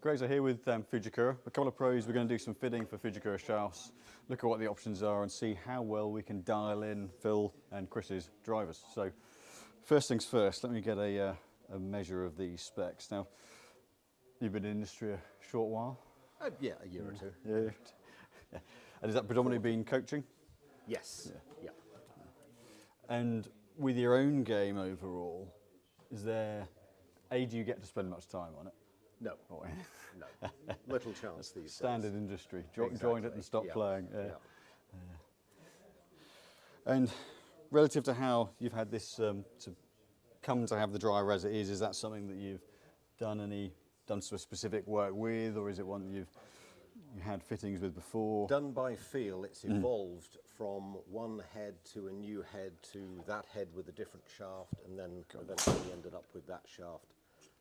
Great, so here with Fujikura, a couple of pros. We're going to do some fitting for Fujikura shafts, look at what the options are and see how well we can dial in Phil and Chris's drivers. So first things first, let me get a measure of these specs. Now, you've been in the industry a short while? Yeah, a year or two. Yeah. And has that predominantly been coaching? Yes. Yeah. And with your own game overall, is there, do you get to spend much time on it? No. Oh, No. Little chance these days. Standard industry. Exactly. Joined it and stopped playing. Yeah. And relative to how you've had this to come to have the driver as it is that something that you've done some specific work with, or is it one that you had fittings with before? Done by feel, it's evolved from one head to a new head to that head with a different shaft, and then eventually ended up with that shaft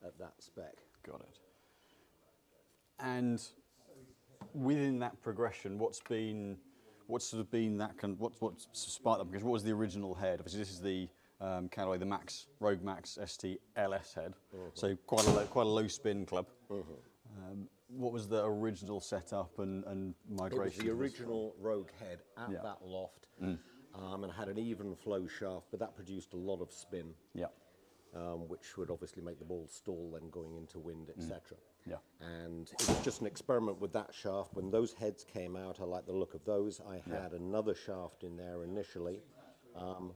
at that spec. Got it. And within that progression, what's sort of been that what's sparked that progression? What was the original head? Obviously, this is the Callaway, the Rogue Max ST LS head, so quite a low spin club. What was the original setup and migration? It was the original Rogue head at that loft, and had an even flow shaft, but that produced a lot of spin, which would obviously make the ball stall then going into wind, etc. And it was just an experiment with that shaft. When those heads came out, I liked the look of those. I had another shaft in there initially,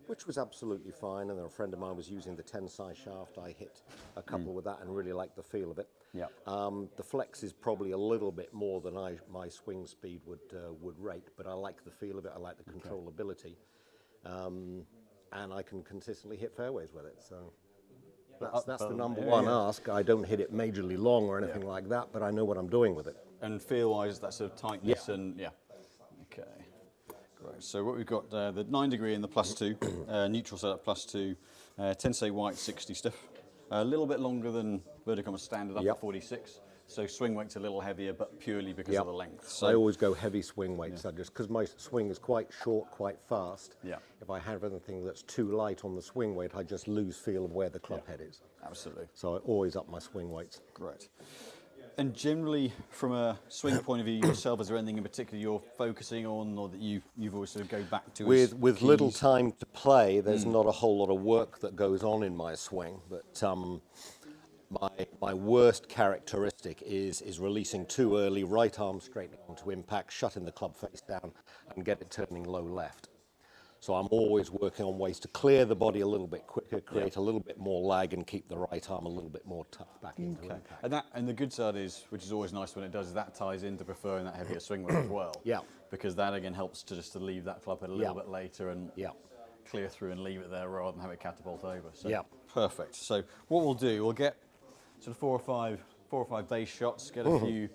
which was absolutely fine, and then a friend of mine was using the Tensai shaft. I hit a couple with that and really liked the feel of it. The flex is probably a little bit more than my swing speed would rate, but I like the feel of it. I like the controllability, and I can consistently hit fairways with it. So that's the number one ask. I don't hit it majorly long or anything like that, but I know what I'm doing with it. And feel-wise, that sort of tightness and okay. Great. So what we've got the 9 degree and the +2, neutral setup +2, Tensei white 60 stiff, a little bit longer than Verticom standard up at 46. So swing weight's a little heavier, but purely because of the length. So I always go heavy swing weights, just because my swing is quite short, quite fast. If I have anything that's too light on the swing weight, I just lose feel of where the club head is. Absolutely. So I always up my swing weights. Great. And generally, from a swing point of view yourself, is there anything in particular you're focusing on, or that you've always sort of go back to? With little time to play, there's not a whole lot of work that goes on in my swing, but my worst characteristic is releasing too early, right arm straight onto impact, shutting the club face down, and get it turning low left. So I'm always working on ways to clear the body a little bit quicker, create a little bit more lag, and keep the right arm a little bit more tucked back into impact. And the good side is, which is always nice when it does, is that ties into preferring that heavier swing weight as well. Because that again helps to leave that club head a little bit later and clear through and leave it there rather than have it catapult over. So perfect. So what we'll do, we'll get sort of four or five base shots, get a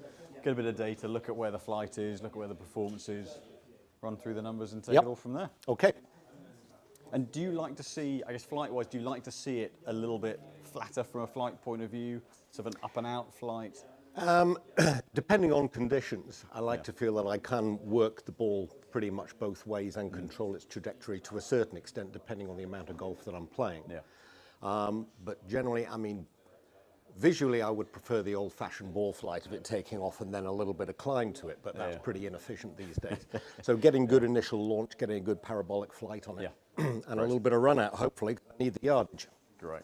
bit of data, look at where the flight is, look at where the performance is, run through the numbers and take it all from there. Okay. And do you like to see, I guess flight-wise, do you like to see it a little bit flatter from a flight point of view, sort of an up-and-out flight? Depending on conditions, I like to feel that I can work the ball pretty much both ways and control its trajectory to a certain extent, depending on the amount of golf that I'm playing. But generally, I mean, visually, I would prefer the old-fashioned ball flight of it taking off and then a little bit of climb to it, but that's pretty inefficient these days. So getting good initial launch, getting a good parabolic flight on it, and a little bit of run out, hopefully. I need the yardage. Great.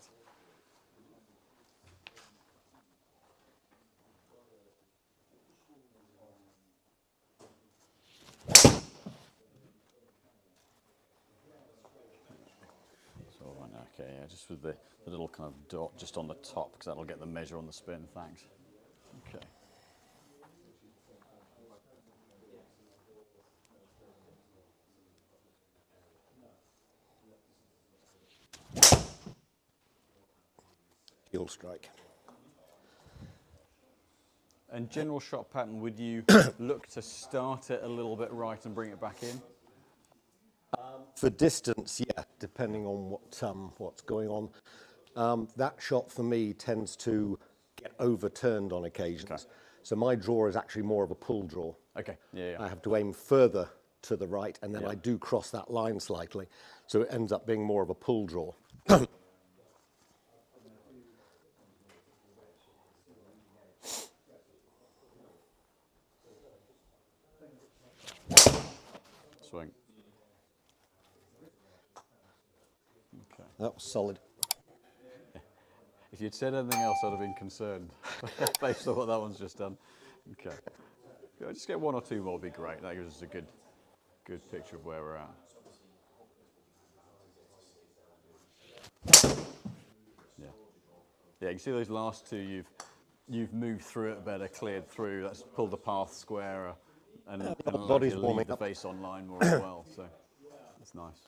Okay, just with the little kind of dot just on the top, because that'll get the measure on the spin. Thanks. Okay. Heel strike. And general shot pattern, would you look to start it a little bit right and bring it back in? For distance, depending on what's going on. That shot for me tends to get overturned on occasions. So my draw is actually more of a pull draw. I have to aim further to the right, and then I do cross that line slightly. So it ends up being more of a pull draw. swing. Okay. That was solid. If you'd said anything else, I'd have been concerned based on what that one's just done. Okay. Just get one or two more would be great. That gives us a good picture of where we're at. Yeah. Yeah, you can see those last two you've moved through it better, cleared through. That's pulled the path squarer and the body's leave warming the up. face on line more as well. So that's nice.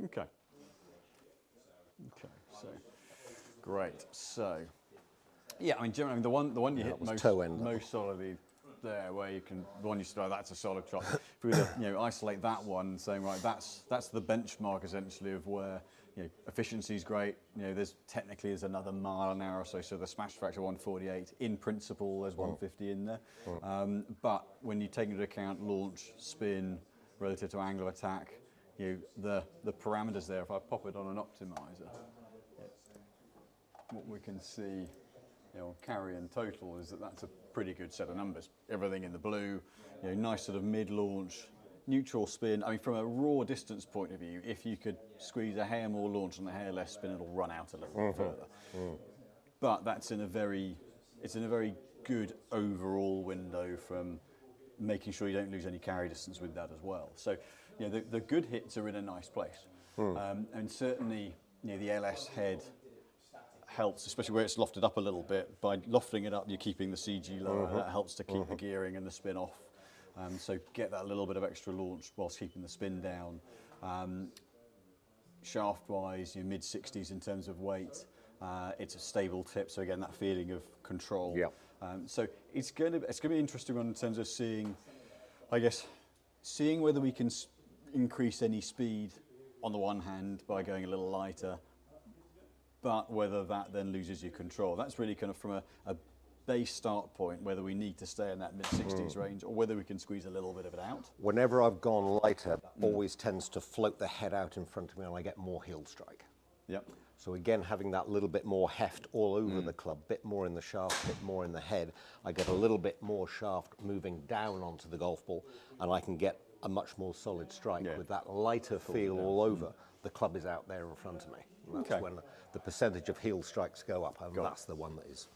Okay. Okay. So great. So yeah, I mean, generally, the one you hit most solidly there, where you can the one you start, that's a solid shot. If we were to isolate that one, saying right, that's the benchmark essentially of where efficiency is great. There's another mile an hour or so. So the smash factor 148 in principle, there's 150 in there. But when you take into account launch, spin relative to angle of attack, the parameters there. If I pop it on an optimizer, what we can see, carry and total is that's a pretty good set of numbers. Everything in the blue, nice sort of mid-launch, neutral spin. I mean, from a raw distance point of view, if you could squeeze a hair more launch and a hair less spin, it'll run out a little further. But that's in a very good overall window from making sure you don't lose any carry distance with that as well. So, the good hits are in a nice place, and certainly, the LS head helps, especially where it's lofted up a little bit. By lofting it up, you're keeping the CG lower. That helps to keep the gearing and the spin off. So get that little bit of extra launch whilst keeping the spin down. Shaft-wise, mid-60s in terms of weight. It's a stable tip, so again, that feeling of control. Yeah. So it's going to be an interesting one in terms of seeing whether we can increase any speed on the one hand by going a little lighter, but whether that then loses your control. That's really kind of from a base start point, whether we need to stay in that mid-60s range or whether we can squeeze a little bit of it out. Whenever I've gone lighter, that always tends to float the head out in front of me and I get more heel strike. Yep. So again, having that little bit more heft all over the club, bit more in the shaft, bit more in the head, I get a little bit more shaft moving down onto the golf ball, and I can get a much more solid strike with that lighter feel all over. The club is out there in front of me. And that's when the percentage of heel strikes go up, and that's the one that is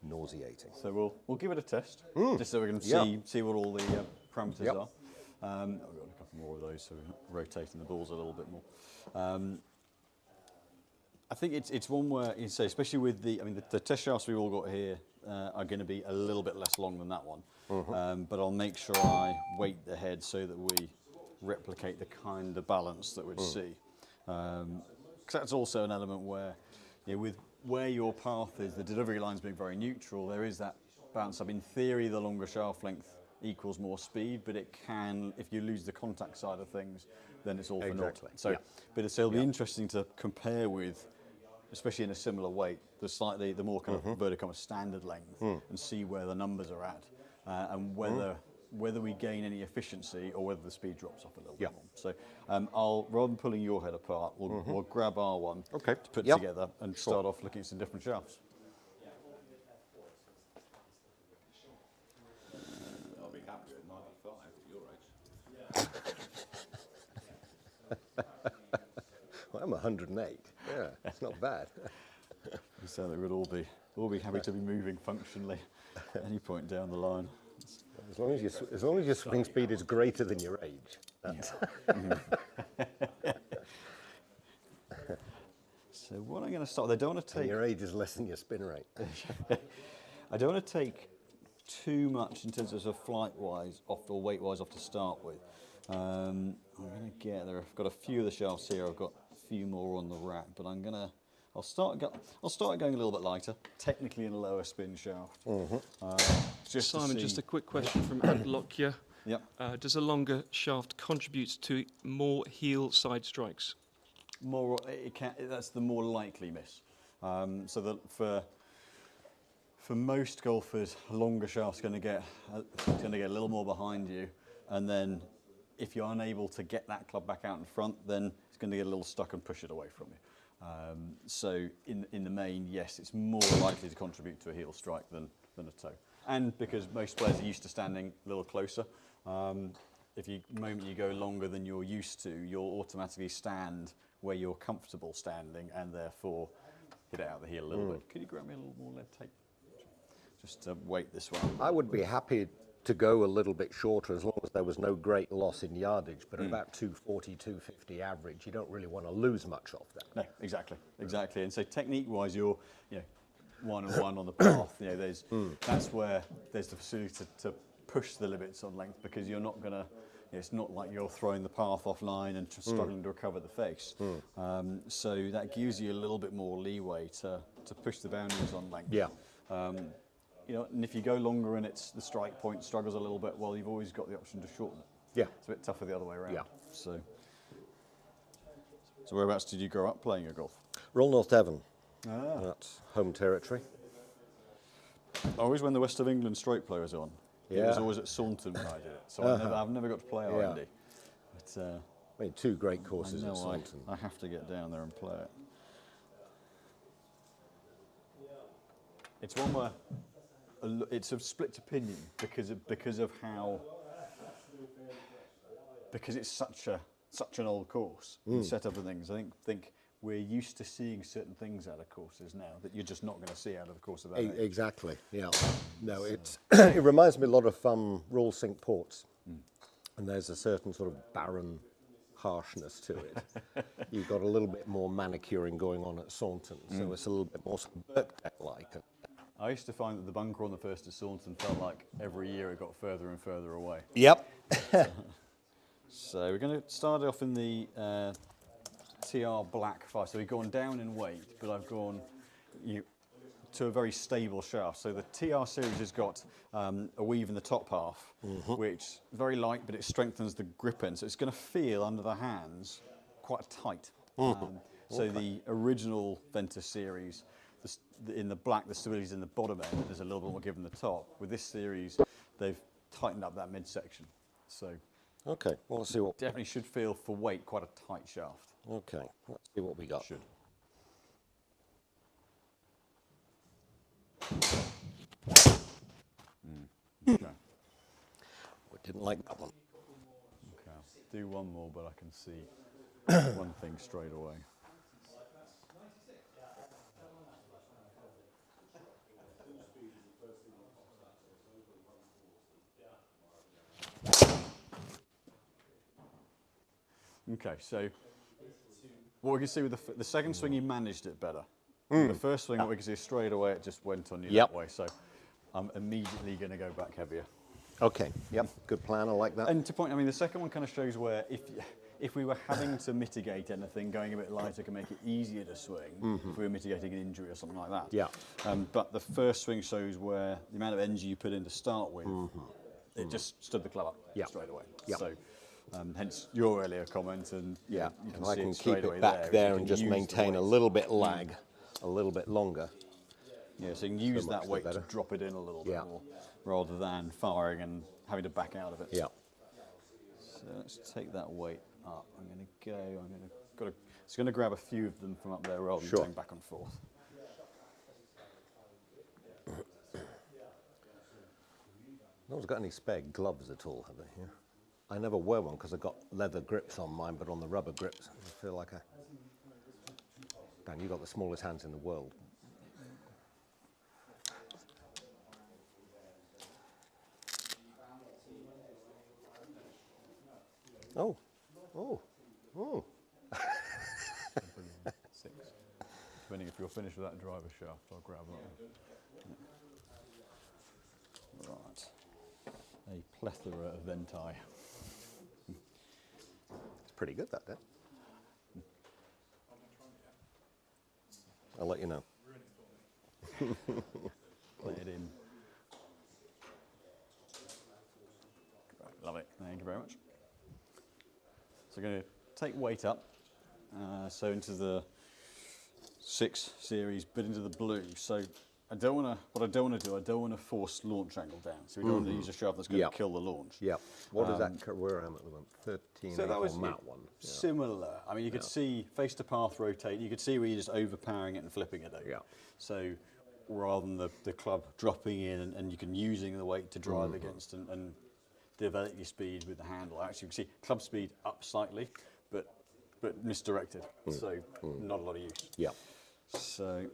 nauseating. So we'll give it a test, just so we can see what all the parameters are. I've got a couple more of those, so we're rotating the balls a little bit more. I think it's one where you say, especially with the test shafts we've all got here are going to be a little bit less long than that one, but I'll make sure I weight the head so that we replicate the kind of balance that we'd see. Because that's also an element where, with where your path is, the delivery line's being very neutral, there is that balance. In theory, the longer shaft length equals more speed, but it can, if you lose the contact side of things, then it's all for naught. So, but it'll be interesting to compare with, especially in a similar weight, the more kind of vertical standard length, and see where the numbers are at, and whether we gain any efficiency or whether the speed drops off a little bit more. So rather than pulling your head apart, we'll grab our one to put together and start off looking at some different shafts. I'll be happy with 95 at your age. Well, I'm 108. Yeah, it's not bad. We sound like we'd all be happy to be moving functionally at any point down the line. As long as your swing speed is greater than your age. So what I'm going to start, I don't want to take... And your age is less than your spin rate. I don't want to take too much in terms of flight-wise or weight-wise off to start with. I'm going to get there. I've got a few of the shafts here. I've got a few more on the rack, but I'll start going a little bit lighter, technically in a lower spin shaft. Simon, just a quick question from Ed Lockyer. Yep. Does a longer shaft contribute to more heel side strikes? That's the more likely miss. So that for most golfers, a longer shaft's going to get a little more behind you, and then if you're unable to get that club back out in front, then it's going to get a little stuck and push it away from you. So in the main, yes, it's more likely to contribute to a heel strike than a toe. And because most players are used to standing a little closer, the moment you go longer than you're used to, you'll automatically stand where you're comfortable standing and therefore hit it out of the heel a little bit. Could you grab me a little more lead tape? Just to weight this one. I would be happy to go a little bit shorter as long as there was no great loss in yardage, but at about 240, 250 average, you don't really want to lose much off that. No, exactly. And so technique-wise, you're, one and one on the path. That's where there's the facility to push the limits on length, because you're not going to. It's not like you're throwing the path offline and struggling to recover the face. So that gives you a little bit more leeway to push the boundaries on length. Yeah. And if you go longer and the strike point struggles a little bit, well, you've always got the option to shorten it. Yeah. It's a bit tougher the other way around. Yeah. So whereabouts did you grow up playing your golf? Roll North Devon. That's home territory. Always when the West of England stroke player was on. Yeah. It was always at Saunton when I did it. So I've never got to play R&D. But, I mean, 2 great courses at Saunton. I have to get down there and play it. It's one where it's a split opinion because of how, because it's such an old course and set up and things. I think we're used to seeing certain things out of courses now that you're just not going to see out of the course of that age. Exactly. Yeah. No, it's it reminds me a lot of Royal Cinque Ports, and there's a certain sort of barren harshness to it. You've got a little bit more manicuring going on at Saunton, so it's a little bit more Birkdale-like. I used to find that the bunker on the first at Saunton felt like every year it got further and further away. Yep. So we're going to start off in the TR Black 5. So we've gone down in weight, but I've gone to a very stable shaft. So the TR series has got a weave in the top half, which is very light, but it strengthens the grip end. So it's going to feel under the hands quite tight. So the original Ventus series, in the black, the stability is in the bottom end. There's a little bit more give in the top. With this series, they've tightened up that midsection. So okay, well, let's see what. Definitely should feel for weight quite a tight shaft. Okay, let's see what we got. Should. Okay. We didn't like that one. Okay, I'll do one more, but I can see one thing straight away. Okay, so what we can see with the second swing, you managed it better. The first swing, what we can see straight away, it just went on you that way. So I'm immediately going to go back heavier. Okay, good plan, I like that. And to point, I mean, the second one kind of shows where if we were having to mitigate anything, going a bit lighter can make it easier to swing if we were mitigating an injury or something like that. Yeah. But the first swing shows where the amount of energy you put in to start with, it just stood the club up straight away. So hence your earlier comment, and you can I see can it straight keep away it back there and just use maintain the a weight. little bit lag, a little bit longer. Yeah, so you can use that much the weight to better. drop it in a little bit more, rather than firing and having to back out of it. Yeah. So let's take that weight up. It's going to grab a few of them from up there rather than going back and forth. No one's got any spare gloves at all, have they? Yeah. I never wear one because I've got leather grips on mine, but on the rubber grips, I feel like Dan, you've got the smallest hands in the world. Oh. 6. Depending if you're finished with that driver shaft, I'll grab that one. Right. A plethora of venti. It's pretty good, that, Dan. I'll let you know. Play it in. Love it. Thank you very much. So we're going to take weight up, so into the 6 series, but into the blue. So I don't want to force launch angle down. So we don't want to use a shaft that's going to kill the launch. Yeah. What is that? Where am I at the moment? 13. So that was on that one. Yeah. similar. I mean, you could see face to path rotate. You could see where you're just overpowering it and flipping it over. Yeah. So rather than the club dropping in and you can using the weight to drive against and develop your speed with the handle. Actually, you can see club speed up slightly, but misdirected. So not a lot of use. Yeah. So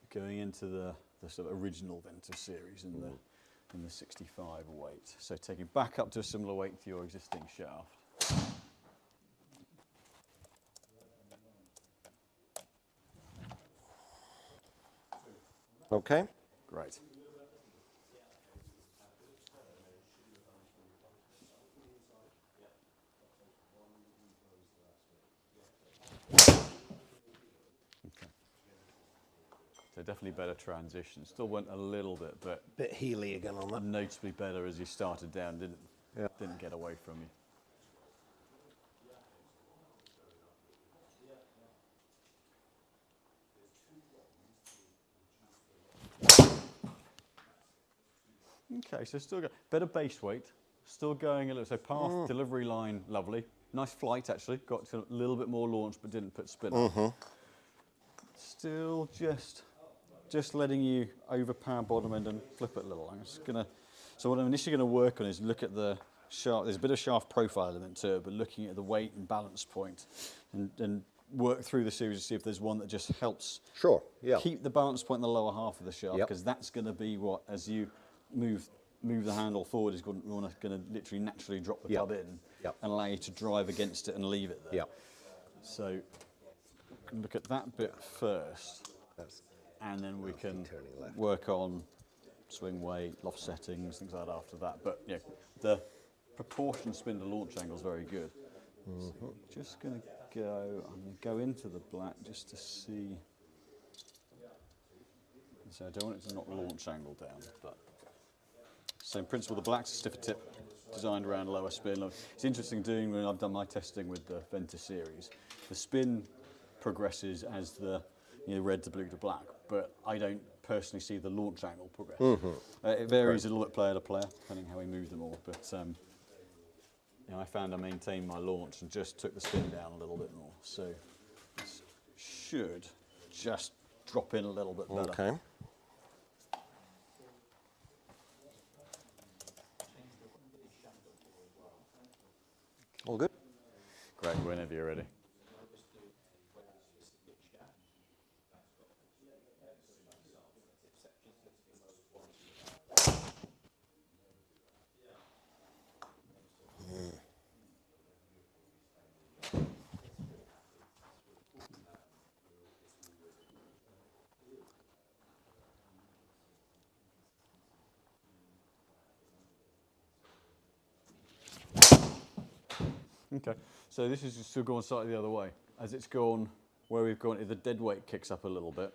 going into the sort of original Ventus series in the 65 weight. So taking back up to a similar weight to your existing shaft. Okay. Great. So definitely better transition. Still went a little bit, but Bit heely again on that. noticeably better as you started down. Didn't get away from you. Okay, so still got better base weight. Still going a little. So path, delivery line, lovely. Nice flight actually. Got to a little bit more launch, but didn't put spin on. Still just letting you overpower bottom end and flip it a little. I'm just gonna. So what I'm initially going to work on is look at the shaft. There's a bit of shaft profile element to it, but looking at the weight and balance point, and work through the series to see if there's one that just helps. Sure. Yeah. Keep the balance point in the lower half of the shaft because that's going to be what, as you move the handle forward, is going to literally naturally drop the club in and allow you to drive against it and leave it there. So look at that bit first, and then we can work on swing weight, loft settings, things like that after that. But yeah, the proportion spin to launch angle is very good. So just going to go. I'm going to go into the black just to see. So I don't want it to knock the launch angle down, but so in principle the black's a stiffer tip, designed around lower spin. It's interesting doing when I've done my testing with the Ventus series. The spin progresses as the red to blue to black, but I don't personally see the launch angle progress. It varies a little bit player to player, depending how we move them all. But I found I maintained my launch and just took the spin down a little bit more. So this should just drop in a little bit better. Okay. All good? Great, whenever you're ready. Okay, so this is still going slightly the other way. As it's gone where we've gone, the dead weight kicks up a little bit.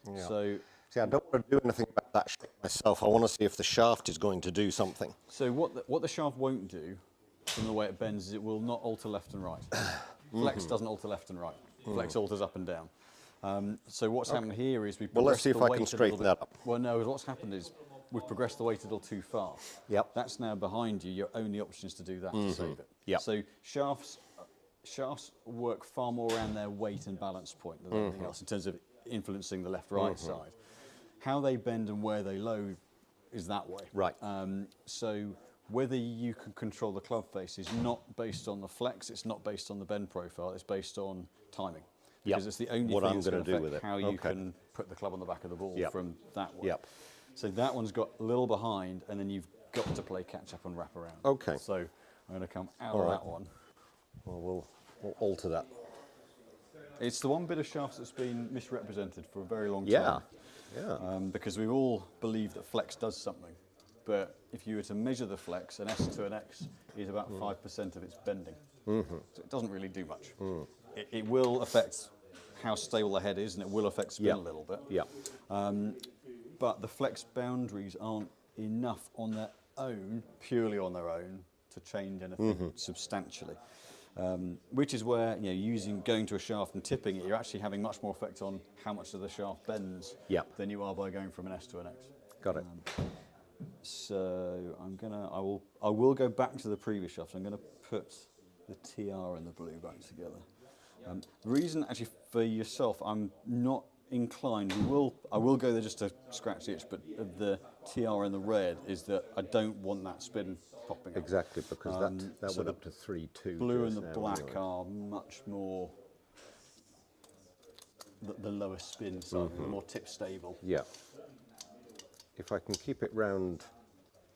Yeah. So, see, I don't want to do anything about that shape myself. I want to see if the shaft is going to do something. So what the shaft won't do, from the way it bends, is it will not alter left and right. Flex doesn't alter left and right. Flex alters up and down. So what's happened here is we've let's see if I can weight straighten that up. Well, no, what's happened is we've progressed the weight a little too far. Yep. That's now behind you. Your only option is to do that to save it. Yep. So shafts work far more around their weight and balance point than anything else in terms of influencing the left-right side. How they bend and where they load is that way. Right. So whether you can control the club face is not based on the flex, it's not based on the bend profile, it's based on timing. Because it's the only thing that's going to affect how you can put the club on the back of the ball from that way. So that one's got a little behind, and then you've got to play catch up and wrap around. Okay. So I'm going to come out of that one. Well, we'll alter that. It's the one bit of shaft that's been misrepresented for a very long time. Because we've all believed that flex does something. But if you were to measure the flex, an S to an X is about 5% of its bending. So it doesn't really do much. It will affect how stable the head is, and it will affect spin a little bit. But the flex boundaries aren't enough on their own, purely on their own, to change anything substantially. Which is where, you know, going to a shaft and tipping it, you're actually having much more effect on how much of the shaft bends than you are by going from an S to an X. Got it. So I will go back to the previous shaft. I'm going to put the TR and the blue back together. The reason actually for yourself, I'm not inclined. I will go there just to scratch the itch, but the TR and the red is that I don't want that spin popping up. Exactly, because that went up to 3-2. Blue and the black are much more the lower spin side, the more tip stable. Yeah. If I can keep it round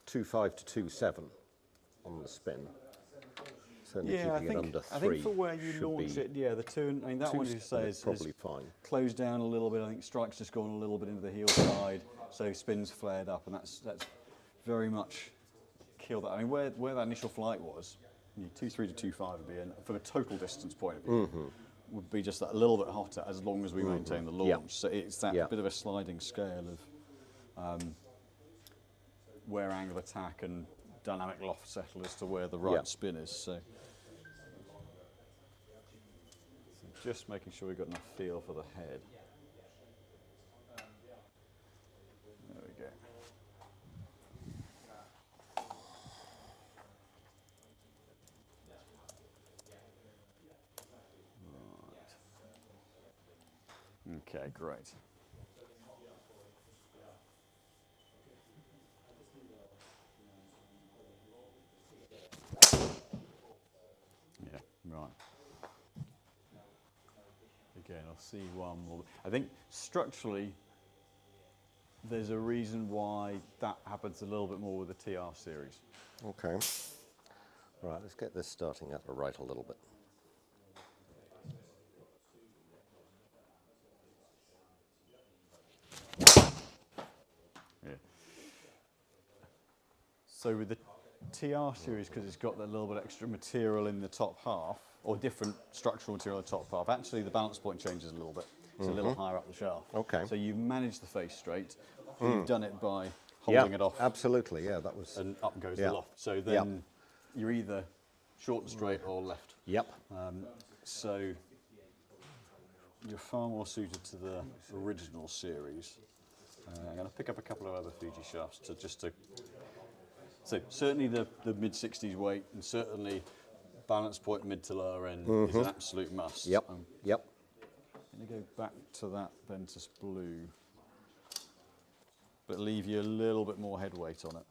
2.5 to 2.7 on the spin, certainly keeping it under 3. I think for where you launch it, the two, I mean, that one you say is probably fine. Closed down a little bit. I think strike's just gone a little bit into the heel side, so spin's flared up, and that's very much killed that. I mean, where that initial flight was, 2.3 to 2.5 would be, from a total distance point of view, would be just that little bit hotter as long as we maintain the launch. Yep. So it's that bit of a sliding scale of where angle of attack and dynamic loft settle as to where the right spin is. So just making sure we've got enough feel for the head. There we go. Right. Okay, great. Yeah, right. Again, I'll see one more. I think structurally, there's a reason why that happens a little bit more with the TR series. Okay. Right, let's get this starting at the right a little bit. Yeah. So with the TR series, because it's got that little bit extra material in the top half, or different structural material in the top half, actually the balance point changes a little bit. It's a little higher up the shaft. Okay. So you've managed the face straight. You've done it by holding it off. Absolutely, yeah, that was... And up goes the loft. So then you're either short and straight or left. Yep. So you're far more suited to the original series. I'm going to pick up a couple of other Fuji shafts so certainly the mid-60s weight, and certainly balance point mid to lower end is an absolute must. Yep. Yep. I'm going to go back to that Ventus blue, but leave you a little bit more head weight on it.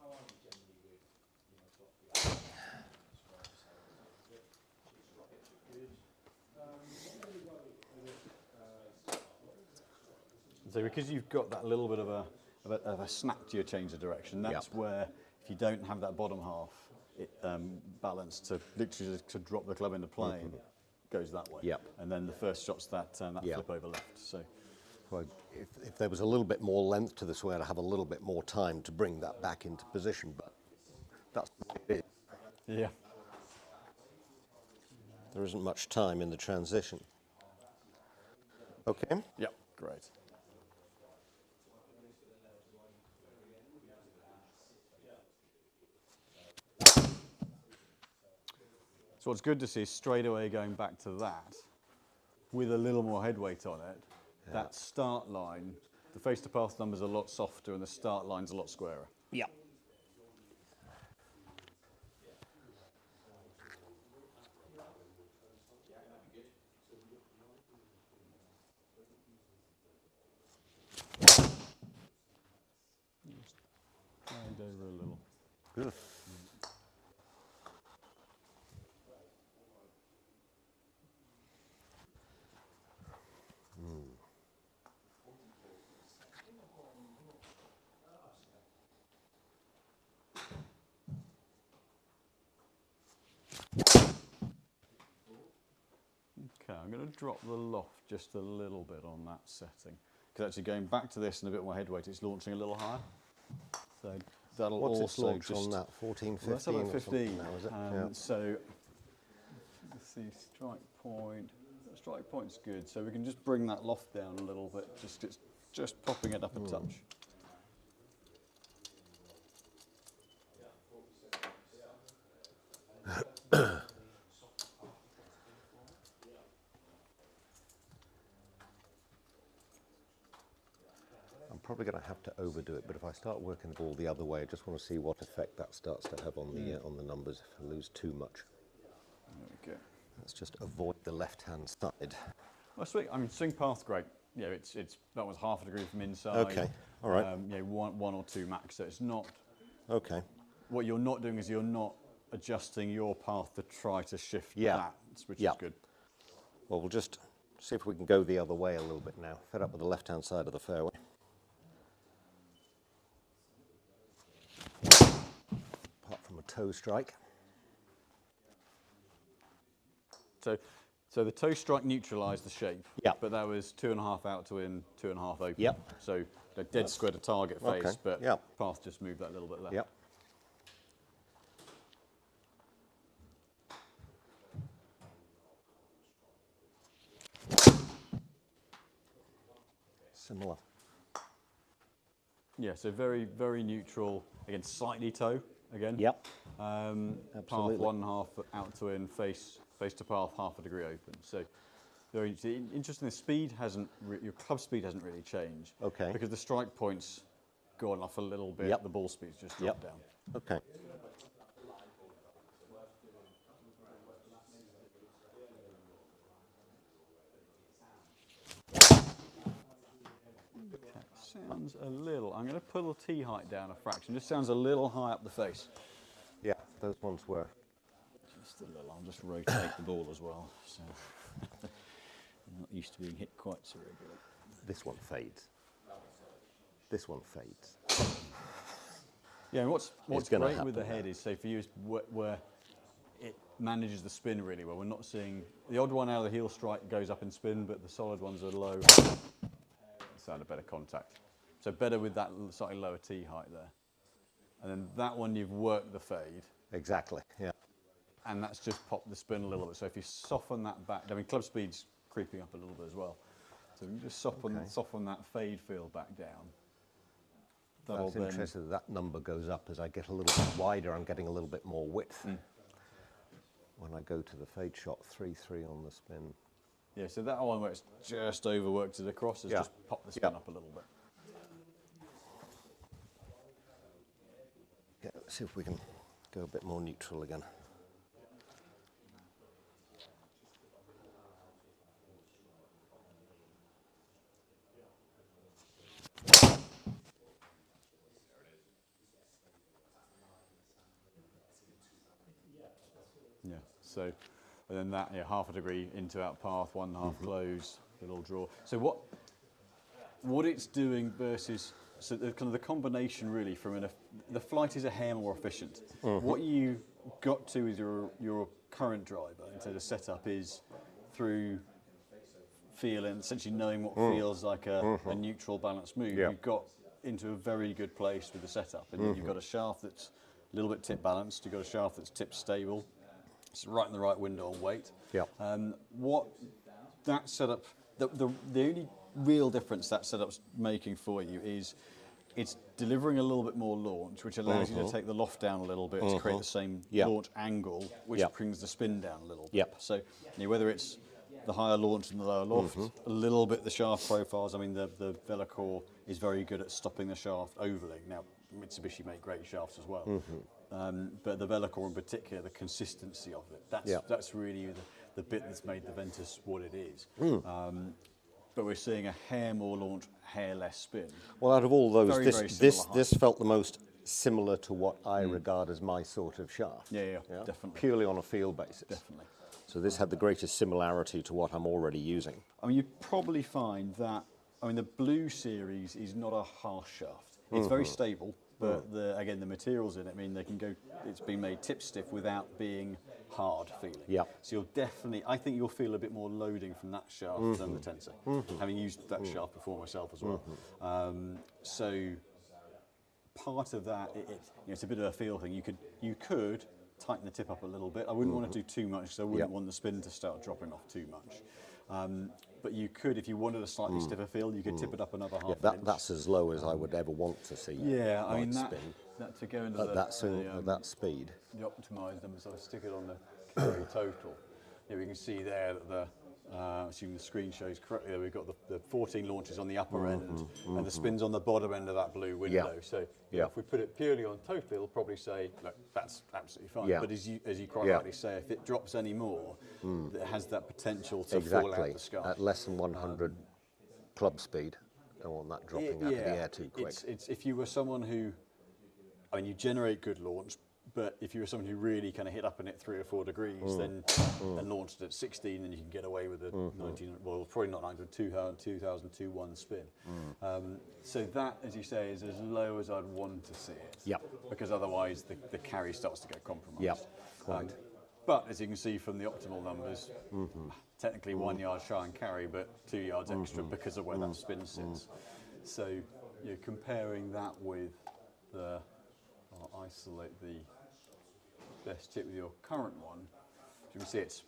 So because you've got that little bit of a snap to your change of direction, that's where, if you don't have that bottom half balance to literally to drop the club into plane, goes that way. Yep. And then the first shot's that flip over left. So Well, if there was a little bit more length to the swing, I'd have a little bit more time to bring that back into position, but that's what it is. Yeah. There isn't much time in the transition. Okay. Yep, great. So what's good to see is straight away going back to that, with a little more head weight on it, that start line, the face to path number's a lot softer and the start line's a lot squarer. Yeah. Slide over a little. Good. Okay, I'm going to drop the loft just a little bit on that setting. Because actually going back to this and a bit more head weight, it's launching a little higher. So that'll What's also its launch just... on that? 14, 15? Well, that's about 15 now, is it? So let's see, strike point. Strike point's good. So we can just bring that loft down a little bit, just popping it up a touch. probably going to have to overdo it, but if I start working the ball the other way, I just want to see what effect that starts to have on the numbers if I lose too much. There we go. Let's just avoid the left-hand side. Well, swing path, great. Yeah, that was half a degree from inside. Okay, all right. Yeah, one or two max. So it's not. Okay. What you're not doing is you're not adjusting your path to try to shift that, which is good. Well, we'll just see if we can go the other way a little bit now. Fed up with the left-hand side of the fairway. Apart from a toe strike. So the toe strike neutralised the shape. Yeah. But that was 2.5 out to in, 2.5 open. Yep. So dead square to target face, Okay. but Yep. path just moved that little bit left. Yep. Similar. Yeah, so very, very neutral. Again, slightly toe again. Yep. Path Absolutely. 1.5 out to in, face to path, half a degree open. So very interesting. The speed your club speed hasn't really changed. Okay. Because the strike point's gone off a little bit. Yep. The ball speed's just dropped down. Okay. Sounds a little. I'm going to pull the tee height down a fraction. Just sounds a little high up the face. Yeah, those ones were. Just a little. I'll just rotate the ball as well. So I'm not used to being hit quite so regularly. This one fades. This one fades. Yeah, and what's gonna great with the happen, head is, say for you, is where it manages the spin really well. We're not seeing the odd one out of the heel strike goes up in spin, but the solid ones are low. Sound a better contact. So better with that slightly lower tee height there. And then that one you've worked the fade. Exactly, yeah. And that's just popped the spin a little bit. So if you soften that back, I mean club speed's creeping up a little bit as well. So you just soften that fade feel back down. That's interesting that number goes up as I get a little bit wider. I'm getting a little bit more width. When I go to the fade shot, 3-3 on the spin. Yeah, so that one where it's just overworked it across has just popped the spin up a little bit. Yeah, let's see if we can go a bit more neutral again. Yeah, so and then that half a degree into out path, 1.5 close, little draw. So what it's doing versus the kind of the combination really from the flight is a hair more efficient. What you got to with your current driver into the setup is through feel and essentially knowing what feels like a neutral balanced move. You've got into a very good place with the setup, and you've got a shaft that's a little bit tip balanced. You've got a shaft that's tip stable. It's right in the right window on weight. What that setup, the only real difference that setup's making for you is it's delivering a little bit more launch, which allows you to take the loft down a little bit to create the same launch angle, which brings the spin down a little bit. So whether it's the higher launch and the lower loft, a little bit the shaft profiles. I mean, the Velocore is very good at stopping the shaft ovaling. Now, Mitsubishi make great shafts as well. But the Velocore in particular, the consistency of it, that's really the bit that's made the Ventus what it is. But we're seeing a hair more launch, hair less spin. Well, out of all those, Very this felt the most similar to what I regard as my sort of shaft. Yeah, definitely. Purely on a feel basis. Definitely. So this had the greatest similarity to what I'm already using. I mean, you'd probably find that, I mean, the Blue Series is not a harsh shaft. It's very stable, but again, the materials in it, I mean, it's been made tip stiff without being hard feeling. So you'll definitely, I think you'll feel a bit more loading from that shaft than the Tensei, having used that shaft before myself as well. So part of that, it's a bit of a feel thing. You could tighten the tip up a little bit. I wouldn't want to do too much because I wouldn't want the spin to start dropping off too much. But you could, if you wanted a slightly stiffer feel, you could tip it up another half an inch. That's as low as I would ever want to see. Yeah, I mean spin that to go into at that speed. The optimised numbers, I'll stick it on the carry total. Yeah, we can see there that assuming the screen shows correctly, there we've got the 14 launches on the upper end and the spins on the bottom end of that blue window. So if we put it purely on total, we'll probably say, look, that's absolutely fine. But as you quite rightly say, if it drops any more, it has that potential to fall out the sky. At less than 100 club speed, I want that dropping out of the air too quick. It's if you were someone who, I mean, you generate good launch, but if you were someone who really kind of hit up and hit 3 or 4 degrees, then and launched at 16, then you can get away with a 19, well, probably not 900, 2002-1 spin. So that, as you say, is as low as I'd want to see it. Because otherwise the carry starts to get compromised. But as you can see from the optimal numbers, technically 1 yard shy and carry, but 2 yards extra because of where that spin sits. So you're comparing that with the, I'll isolate the best tip with your current one. You can see it's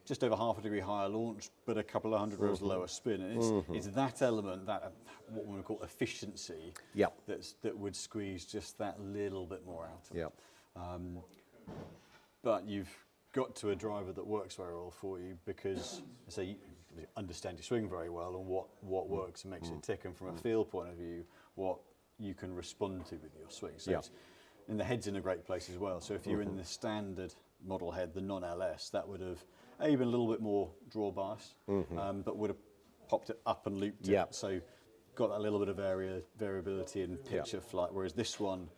just over half a degree higher launch, but a couple of hundred rows lower spin. And it's that element, that what we would call efficiency, that would squeeze just that little bit more out of it. But you've got to a driver that works very well for you because, say, you understand your swing very well and what works and makes it tick, and from a feel point of view, what you can respond to with your swing. So and the head's in a great place as well. So if you're in the standard model head, the non-LS, that would have been a little bit more draw bias, but would have popped it up and looped it. So got that little bit of variability in pitch of flight. Whereas this one,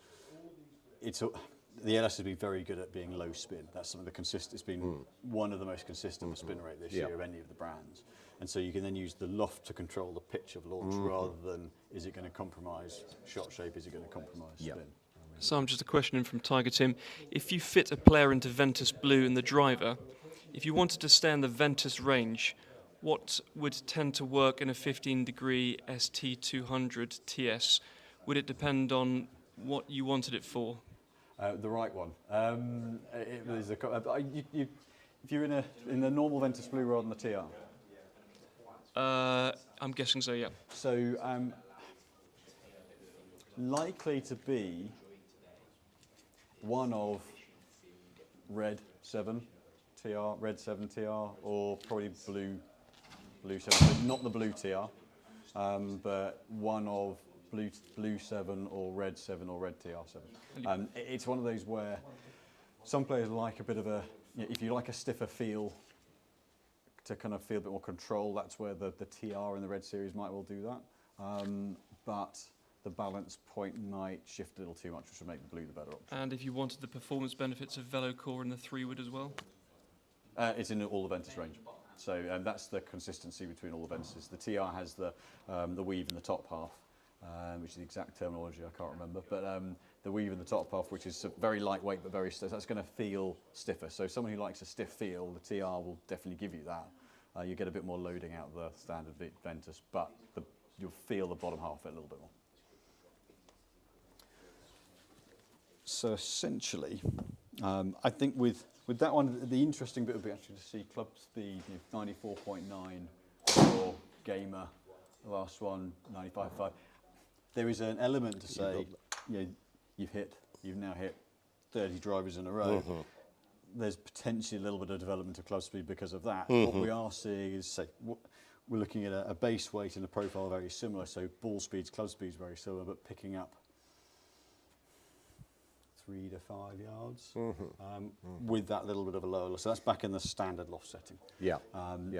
the LS has been very good at being low spin. That's some of the consistent. It's been one of the most consistent spin rate this year of any of the brands. And so you can then use the loft to control the pitch of launch rather than is it going to compromise shot shape? Is it going to compromise spin? Sam, just a question in from Tiger Tim. If you fit a player into Ventus Blue and the driver, if you wanted to stay in the Ventus range, what would tend to work in a 15-degree ST200 TS? Would it depend on what you wanted it for? The right one. If you're in the normal Ventus Blue rather than the TR. I'm guessing so, yeah. So likely to be one of red 7 TR, red 7 TR, or probably blue 7, but not the blue TR, but one of blue 7 or red 7 or red TR7. It's one of those where some players like a bit of a, if you like a stiffer feel, to kind of feel a bit more control, that's where the TR in the red series might well do that. But the balance point might shift a little too much, which would make the blue the better option. And if you wanted the performance benefits of VeloCore in the 3-wood as well? It's in all the Ventus range. So that's the consistency between all the Ventuses. The TR has the weave in the top half, which is the exact terminology I can't remember, but the weave in the top half, which is very lightweight but very stiff, that's going to feel stiffer. So someone who likes a stiff feel, the TR will definitely give you that. You get a bit more loading out of the standard Ventus, but you'll feel the bottom half of it a little bit more. So essentially, I think with that one, the interesting bit would be actually to see club speed, 94.9 for Gamer, the last one, 95.5. There is an element to say, you've now hit 30 drivers in a row. There's potentially a little bit of development of club speed because of that. What we are seeing is, say, we're looking at a base weight and a profile very similar, so ball speeds, club speeds very similar, but picking up 3 to 5 yards with that little bit of a lower. So that's back in the standard loft setting. And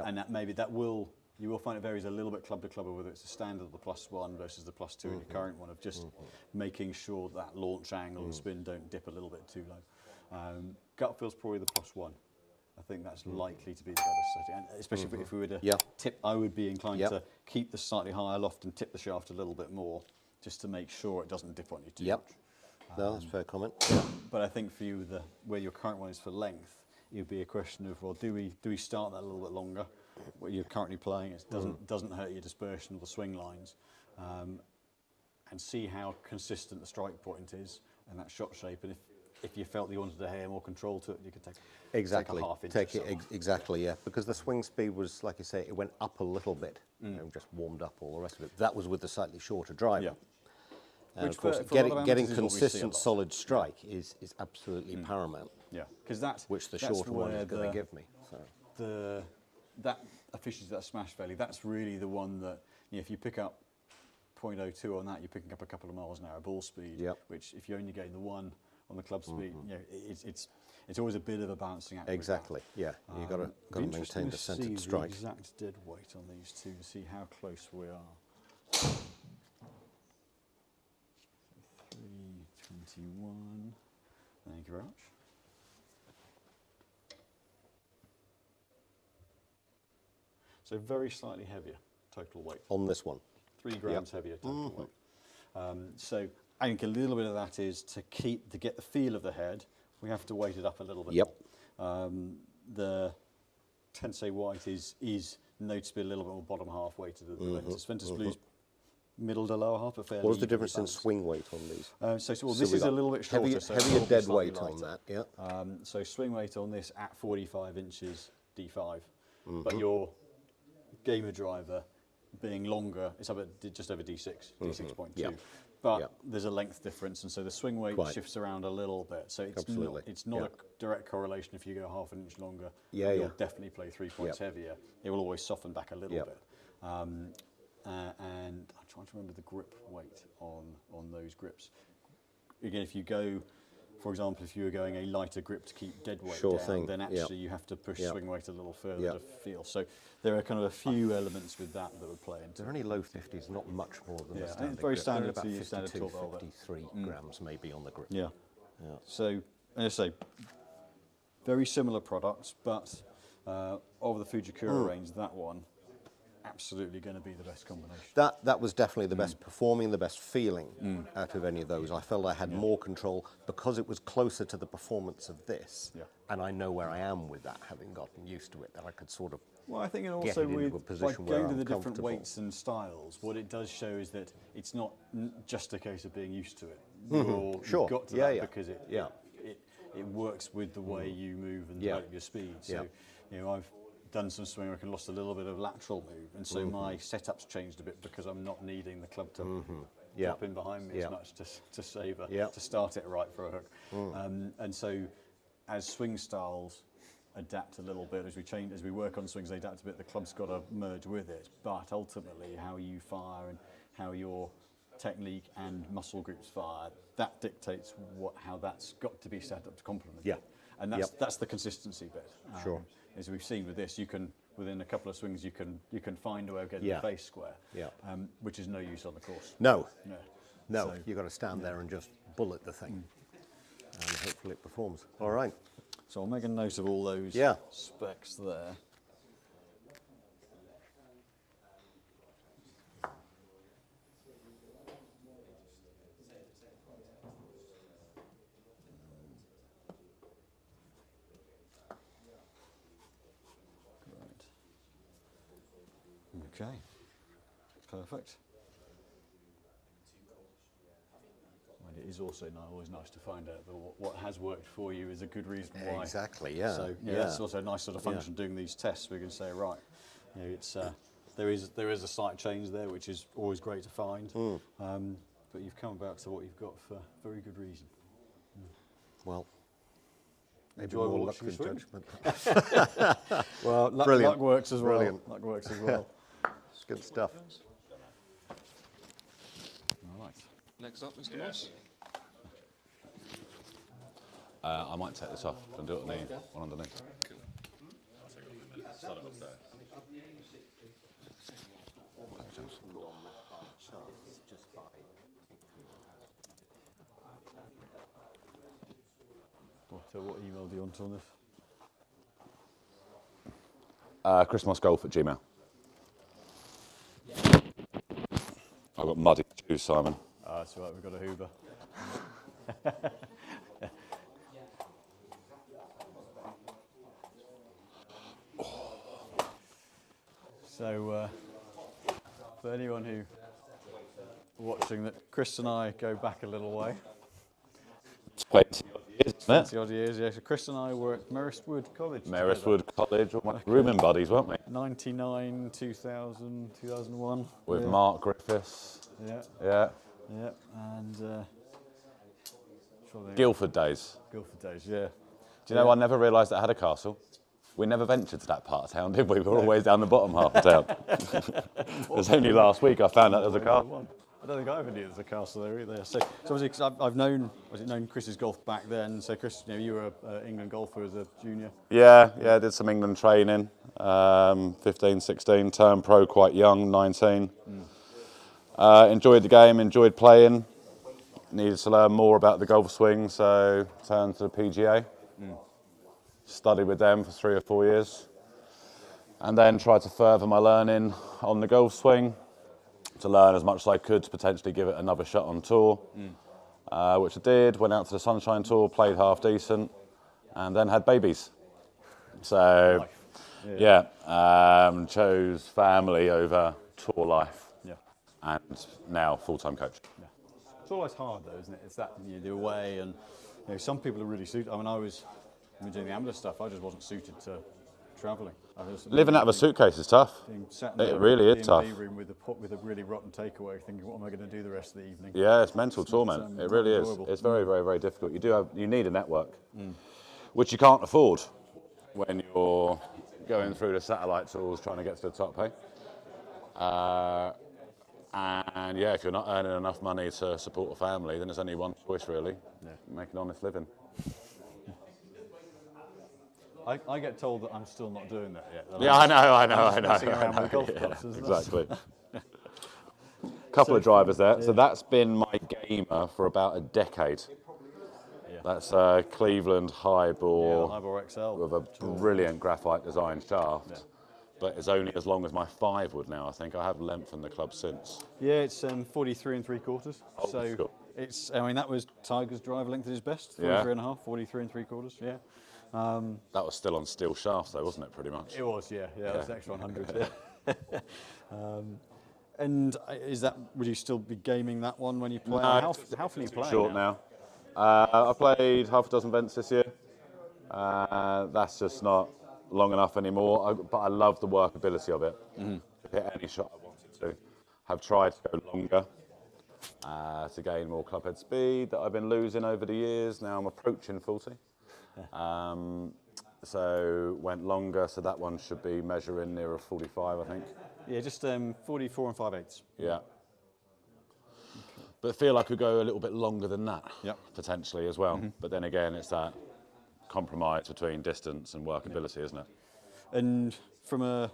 you will find it varies a little bit club to club, whether it's the standard of the +1 versus the +2 in your current one, of just making sure that launch angle and spin don't dip a little bit too low. Gut feel's probably the +1. I think that's likely to be the better setting, and especially if we were to tip, I would be inclined to keep the slightly higher loft and tip the shaft a little bit more, just to make sure it doesn't dip on you too much. No, that's a fair comment. But I think for you, where your current one is for length, it would be a question of, well, do we start that a little bit longer? What you're currently playing, it doesn't hurt your dispersion of the swing lines, and see how consistent the strike point is and that shot shape. And if you felt you wanted to have more control to it, you could take a half inch. Exactly, yeah. Because the swing speed was, like you say, it went up a little bit, just warmed up all the rest of it. That was with the slightly shorter driver. And which of course, getting consistent solid strike is absolutely paramount. Yeah, because that's which the shorter one is going to give me. So. that efficiency, that smash value, that's really the one that, if you pick up 0.02 on that, you're picking up a couple of miles an hour ball speed, which if you only gain the 1 on the club speed, it's always a bit of a balancing act. Exactly, yeah. You've got to maintain the centred strike. The exact dead weight on these two to see how close we are. 321. Thank you very much. So very slightly heavier total weight. On this one? 3 grams heavier total weight. So I think a little bit of that is to get the feel of the head, we have to weight it up a little bit. The Tensei White is noticeably a little bit more bottom half weighted than the Ventus. Ventus Blue's middle to lower half, but fairly. What was the difference in swing weight on these? This is a little bit shorter. Heavier dead weight on that, so swing weight on this at 45 inches D5, but your gamer driver being longer, it's up at just over D6, D6.2. But there's a length difference, and so the swing weight shifts around a little bit. So it's not a direct correlation. If you go half an inch longer, you'll definitely play 3 points heavier. It will always soften back a little bit. And I'm trying to remember the grip weight on those grips. Again, if you go, for example, if you were going a lighter grip to keep dead weight down, then actually you have to push swing weight a little further to feel. So there are kind of a few elements with that would play into. They're only low 50s, not much more than the standard very grip. standard About to 52, standard 53 grams maybe on the grip. So, as I say, very similar products, but of the Fujikura range, that one absolutely going to be the best combination. That was definitely the best performing, the best feeling out of any of those. I felt I had more control because it was closer to the performance of this, and I know where I am with that, having gotten used to it, that I could sort of I think it also by going to the different weights and styles, what it does show is that it's not just a case of being used to it. You've got to that because it works with the way you move and develop your speed. So, I've done some swing where I lost a little bit of lateral move, and so my setup's changed a bit because I'm not needing the club to drop in behind me as much to save to start it right for a hook. And so, as swing styles adapt a little bit, as we work on swings, they adapt a bit. The club's got to merge with it, but ultimately, how you fire and how your technique and muscle groups fire, that dictates how that's got to be set up to complement it. And that's the consistency bit. As we've seen with this, you can within a couple of swings you can find a way of getting the face square, which is no use on the course. No, so, you've got to stand there and just bullet the thing, and hopefully it performs. All right. So I'll make a note of all those specs there. Okay, perfect. And it is also always nice to find out that what has worked for you is a good reason why. Exactly, yeah. So it's also a nice sort of function doing these tests. We can say, right, it's there is a slight change there, which is always great to find. But you've come about to what you've got for very good reason. Well, maybe enjoyable more luck than judgment. Well, luck works as well. Brilliant. Luck works as well. It's good stuff. All right. Next up, Mr. Moss. I might take this off and do it on the one underneath. Cool. Start it up there. What email do you want on this? ChrisMossGolf@gmail. I've got muddy shoes, Simon. That's right, we've got a Hoover. So, for anyone who watching that, Chris and I go back a little way. 20 years, isn't it? 20 odd years, yeah. So Chris and I were at Merristwood College. Merristwood College, all my rooming buddies, weren't we? 99, 2000, 2001. With Mark Griffiths. Yeah. And Guildford days. Guildford days, yeah. Do you know I never realised it had a castle? We never ventured to that part of town, did we? We were always down the bottom half of town. It was only last week I found out there was a castle. I don't think I ever knew there was a castle there either. So obviously, cause I've known Chris's golf back then. So Chris, you were an England golfer as a junior. Yeah, I did some England training, 15, 16, turned pro quite young, 19. Enjoyed the game, enjoyed playing. Needed to learn more about the golf swing, so turned to the PGA. Studied with them for 3 or 4 years. And then tried to further my learning on the golf swing, to learn as much as I could to potentially give it another shot on tour, which I did. Went out to the Sunshine Tour, played half decent, and then had babies. So, chose family over tour life, and now full-time coach. Yeah. It's always hard though, isn't it? It's that the away, and some people are really suited. I mean, I was doing the amateur stuff. I just wasn't suited to travelling. Living out of a suitcase is tough. It really is tough. Room with a really rotten takeaway, thinking, what am I going to do the rest of the evening? Yeah, it's mental torment. It really is. It's very, very, very difficult. You need a network, which you can't afford when you're going through the satellite tours trying to get to the top, hey? And yeah, if you're not earning enough money to support a family, then there's only one choice really: make an honest living. I get told that I'm still not doing that yet. Yeah, I know. Messing around with golf clubs, exactly. Couple of drivers there. So that's been my gamer for about a decade. That's a Cleveland highball, highball XL with a brilliant graphite design shaft. But it's only as long as my 5 wood now. I think I have lengthened the club since. Yeah, it's 43 3/4. Oh, so cool. it's. I mean, that was Tiger's driver length at his best. 43 and a half, 43 3/4. Yeah. That was still on steel shafts, though, wasn't it? Pretty much. It was, yeah. That was extra 100. And is that? Would you still be gaming that one when you play? No, how often are you playing? Short now. I played half a dozen Ventus this year. That's just not long enough anymore. But I love the workability of it. Hit any shot I wanted to. Have tried to go longer to gain more clubhead speed that I've been losing over the years. Now I'm approaching 40. So went longer, so that one should be measuring nearer 45, I think. Yeah, just 44 and 5/8. Yeah. But I feel I could go a little bit longer than that, potentially as well. But then again, it's that compromise between distance and workability, isn't it? And from a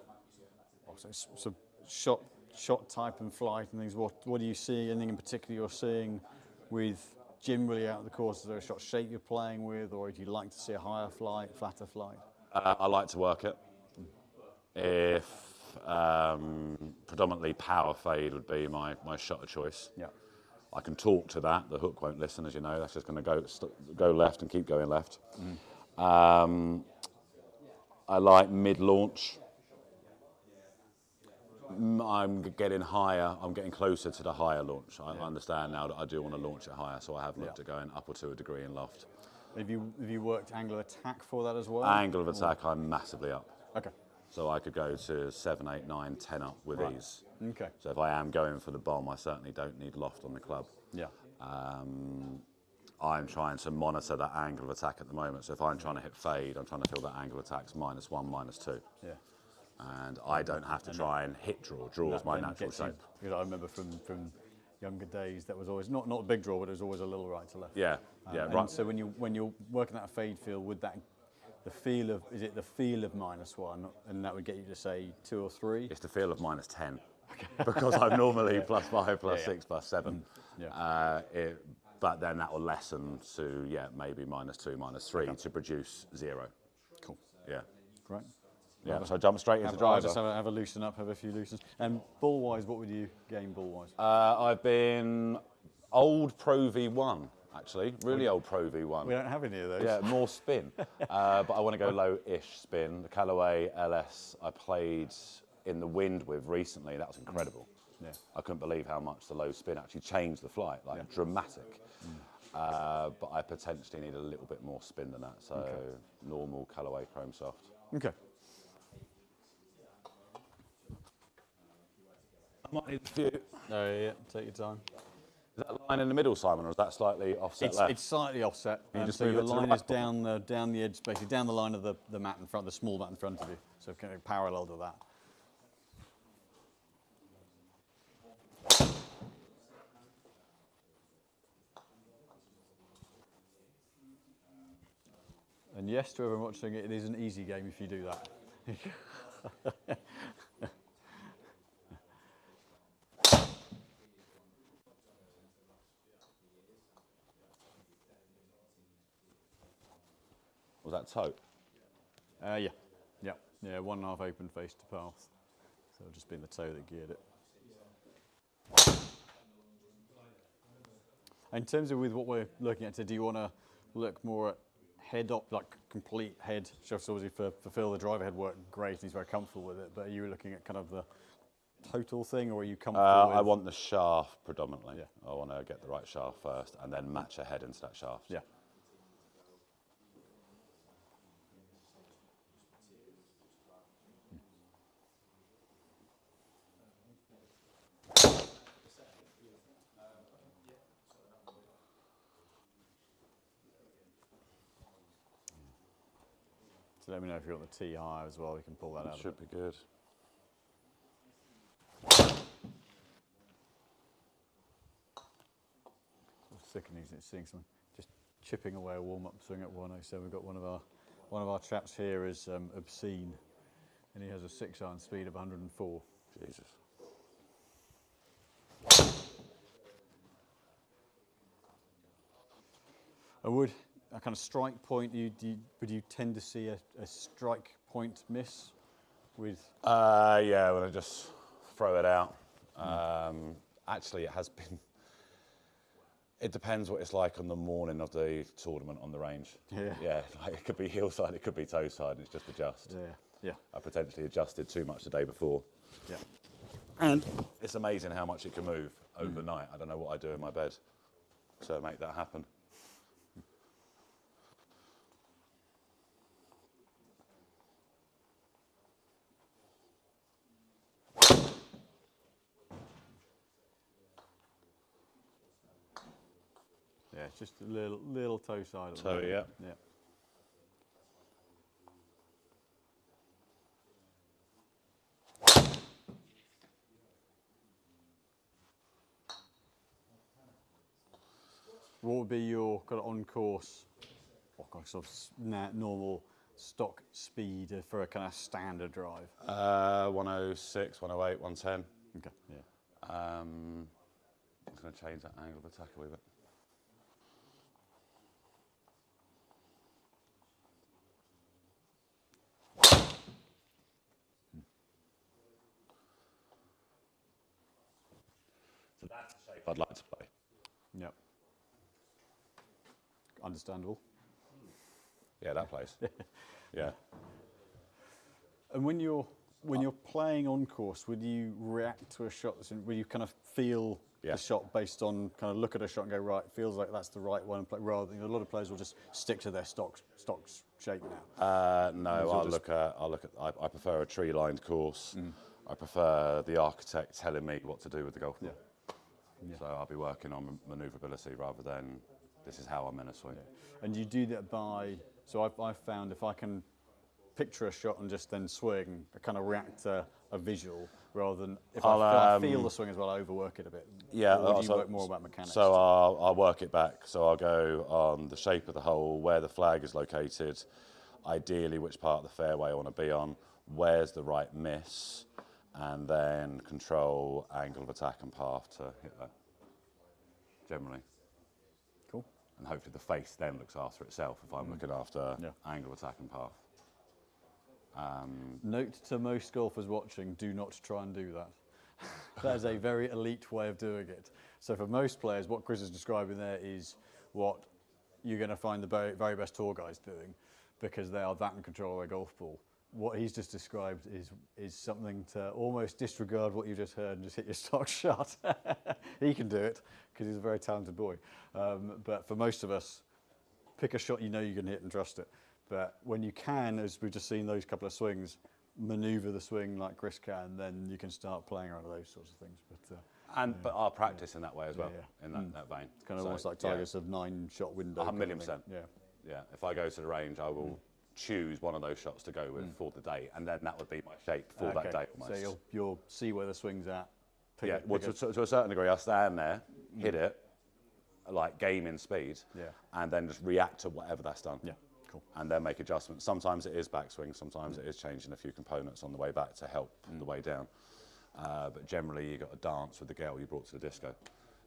shot type and flight and things, what do you see? Anything in particular you're seeing with generally out of the course? Is there a shot shape you're playing with, or do you like to see a higher flight, flatter flight? I like to work it. If predominantly power fade would be my shot of choice. Yeah. I can talk to that. The hook won't listen, as you know. That's just going to go left and keep going left. I like mid-launch. I'm getting higher. I'm getting closer to the higher launch. I understand now that I do want to launch it higher, so I have looked at going up or to a degree in loft. Have you worked angle of attack for that as well? Angle of attack, I'm massively up. Okay. So I could go to 7, 8, 9, 10 up with ease. Okay. So if I am going for the bomb, I certainly don't need loft on the club. Yeah. I'm trying to monitor that angle of attack at the moment. So if I'm trying to hit fade, I'm trying to feel that angle of attack's -1, -2. Yeah. And I don't have to try and hit draw. Draw is my natural shape. Because I remember from younger days, that was always not a big draw, but it was always a little right to left. Yeah, right. So when you're working that fade feel, would that the feel of -1, and that would get you to say 2 or 3? It's the feel of -10, because I'm normally +5, +6, +7. But then that will lessen to maybe -2, -3 to produce 0. Cool. Yeah. Great. Yeah, so I jump straight into driver. Just have a loosen up, have a few loosens. And ball-wise, what would you game ball-wise? I've been old Pro V1, actually, really old Pro V1. We don't have any of those. Yeah, more spin. But I want to go low-ish spin. The Callaway LS I played in the wind with recently. That was incredible. Yeah. I couldn't believe how much the low spin actually changed the flight, dramatic. But I potentially need a little bit more spin than that, so normal Callaway Chrome Soft. Okay. I might need a few. Oh yeah, take your time. Is that line in the middle, Simon, or is that slightly offset left? It's slightly offset, just so move your it to the line right is down the edge, basically down the line of the mat in front, the small mat in front of you, so kind of parallel to that. And yes, to everyone watching it, it is an easy game if you do that. Was that toe? Yeah, 1.5 open face to path. So it'll just been the toe that geared it. In terms of with what we're looking at, do you want to look more at head up, like complete head? Just obviously for Phil, the driver head worked great and he's very comfortable with it, but are you looking at kind of the total thing, or are you comfortable with? I want the shaft predominantly. Yeah. I want to get the right shaft first and then match a head into that shaft. Yeah. So let me know if you want the tee high as well. We can pull that out. Should be good. Sickening, isn't it, seeing someone just chipping away a warm-up swing at 107. We've got one of our chaps here is obscene, and he has a 6-iron speed of 104. Jesus. I would a kind of strike point. Would you tend to see a strike point miss with? Yeah, when I just throw it out. Actually, it has been. It depends what it's like on the morning of the tournament on the range. Yeah, like it could be heel side, it could be toe side. It's just adjust. Yeah. I potentially adjusted too much the day before. Yeah. And it's amazing how much it can move overnight. I don't know what I do in my bed to make that happen. Yeah, it's just a little toe side. Toe, yeah. Yeah. What would be your kind of on-course, sort of normal stock speed for a kind of standard drive? 106, 108, 110. Okay, yeah. I'm just going to change that angle of attack a wee bit. So that's the shape I'd like to play. Yep. Understandable. Yeah, that plays. Yeah. And when you're playing on course, would you react to a shot that's would you kind of feel the shot based on kind of look at a shot and go, right, feels like that's the right one, rather than a lot of players will just stick to their stock shape now? No, I'll look at. I prefer a tree-lined course. I prefer the architect telling me what to do with the golf ball. Yeah. So I'll be working on manoeuvrability rather than this is how I'm going to swing. Yeah. And you do that by. So I've found if I can picture a shot and just then swing, I kind of react to a visual rather than if I feel the swing as well, I overwork it a bit. Yeah, or do you work more about mechanics? So I'll work it back. So I'll go on the shape of the hole, where the flag is located, ideally which part of the fairway I want to be on, where's the right miss, and then control angle of attack and path to hit that, generally. Cool. And hopefully the face then looks after itself if I'm looking after angle of attack and path. Note to most golfers watching, do not try and do that. That is a very elite way of doing it. So for most players, what Chris is describing there is what you're going to find the very, very best tour guys doing, because they are that in control of their golf ball. What he's just described is something to almost disregard what you just heard and just hit your stock shot. He can do it because he's a very talented boy. But for most of us, pick a shot you know you can hit and trust it. But when you can, as we've just seen those couple of swings, manoeuvre the swing like Chris can, then you can start playing around those sorts of things. But But our practice in that way as well, in that vein. It's kind of almost like Tiger's of 9-shot window. 1,000,000%. Yeah. If I go to the range, I will choose one of those shots to go with for the day, and then that would be my shape for that day almost. So you'll see where the swing's at. Well, to a certain degree, I'll stand there, hit it, like gaming speed, and then just react to whatever that's done. Yeah, cool. And then make adjustments. Sometimes it is backswing, sometimes it is changing a few components on the way back to help the way down. But generally, you've got to dance with the girl you brought to the disco,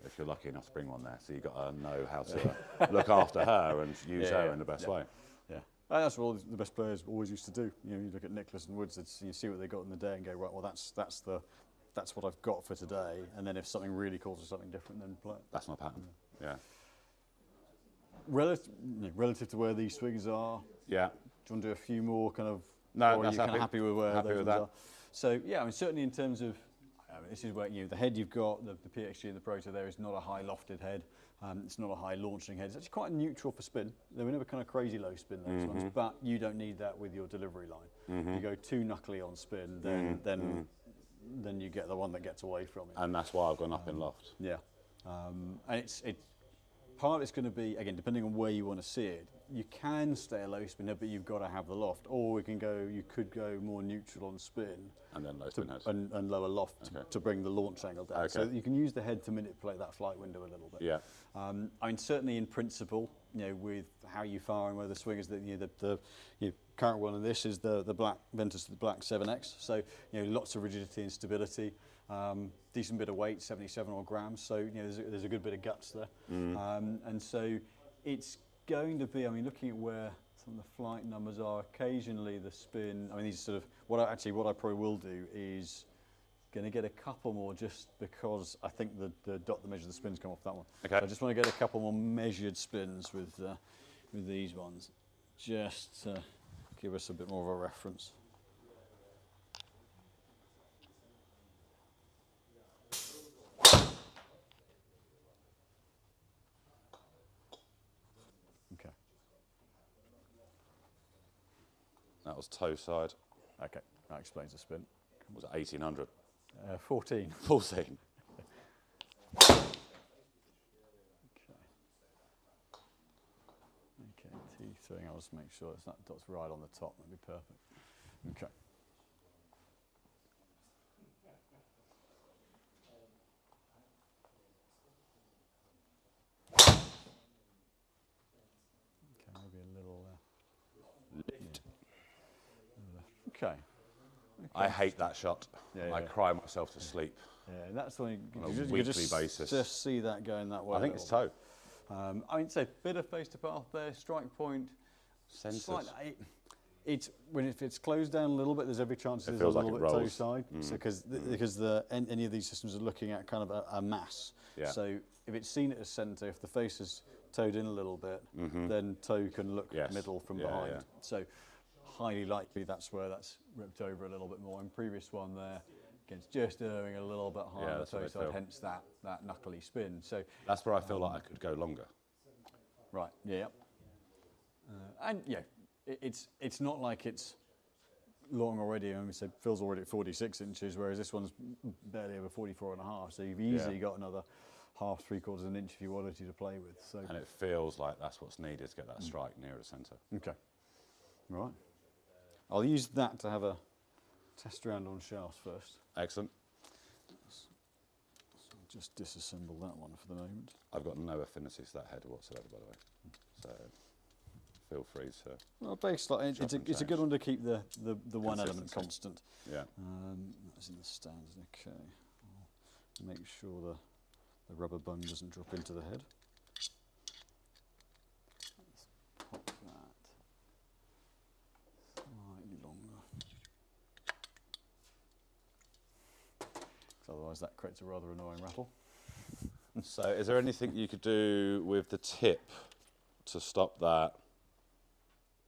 if you're lucky enough to bring one there. So you've got to know how to look after her and use her in the best way. Yeah. And that's what all the best players always used to do. You know, you look at Nicklaus and Woods, you see what they got in the day and go, right, well, that's what I've got for today. And then if something really calls for something different, then play it. That's my pattern. Yeah. Relative to where these swings are. Yeah. Do you want to do a few more kind of? No, or that's are you kind of happy with where happy those with ones that. are? So yeah, I mean certainly in terms of, this is where the head you've got, the PXG and the Proto there is not a high lofted head. It's not a high launching head. It's actually quite neutral for spin. They were never kind of crazy low spin those ones, but you don't need that with your delivery line. If you go too knuckly on spin, then you get the one that gets away from it. And that's why I've gone up in loft. Yeah, and it's part of it's going to be, again, depending on where you want to see it. You can stay a low spinner, but you've got to have the loft. Or you could go more neutral on spin. And then low spin head. And lower loft to bring the launch angle down. So you can use the head to manipulate that flight window a little bit. Yeah. I mean, certainly in principle, with how you fire and where the swing is, the current one of this is the black Ventus, the black 7X. So, lots of rigidity and stability. Decent bit of weight, 77 odd grams. So, there's a good bit of guts there. And so it's going to be, I mean, looking at where some of the flight numbers are, occasionally the spin, I mean, these sort of, what I probably will do is going to get a couple more just because I think the dot that measures the spins come off that one. Okay. So I just want to get a couple more measured spins with these ones, just to give us a bit more of a reference. Okay. That was toe side. Okay, that explains the spin. Was it 1800? 14. 14. Okay, T3, I'll just make sure that dot's right on the top, that'd be perfect. Okay. Okay, maybe a little Lift. Okay. I hate that shot. Yeah, I cry myself to sleep. Yeah, that's the one On a you weekly just basis. Just see that going that way. I think it's toe. I mean, say bit of face to path there, strike point. Centres. It's if it's closed down a little bit, there's every chance there's a feels little like bit it toe rolls. side. So because any of these systems are looking at kind of a mass. Yeah. So if it's seen at a centre, if the face is toed in a little bit, then toe can look middle from behind. Yeah. So highly likely that's where that's ripped over a little bit more. In previous one there, again, it's just erring a little bit higher on the that's what toe I side, feel. hence that knuckly spin. So That's where I feel like I could go longer. right, yeah, and yeah, it's not like it's long already. I mean, so Phil's already at 46 inches, whereas this one's barely over 44 and a half. So you've easily got another half, 3/4 of an inch if you wanted to play with. So And it feels like that's what's needed to get that strike near the centre. okay, right. I'll use that to have a test round on shafts first. Excellent. So just disassemble that one for the moment. I've got no affinity to that header whatsoever, by the way. So feel free to. Well, basically, it's a change. good one to keep the one element Consistency. constant. Yeah. That's in the stands. Okay. I'll make sure the rubber bung doesn't drop into the head. Let's pop that slightly longer. Otherwise, that creates a rather annoying rattle. So is there anything you could do with the tip to stop that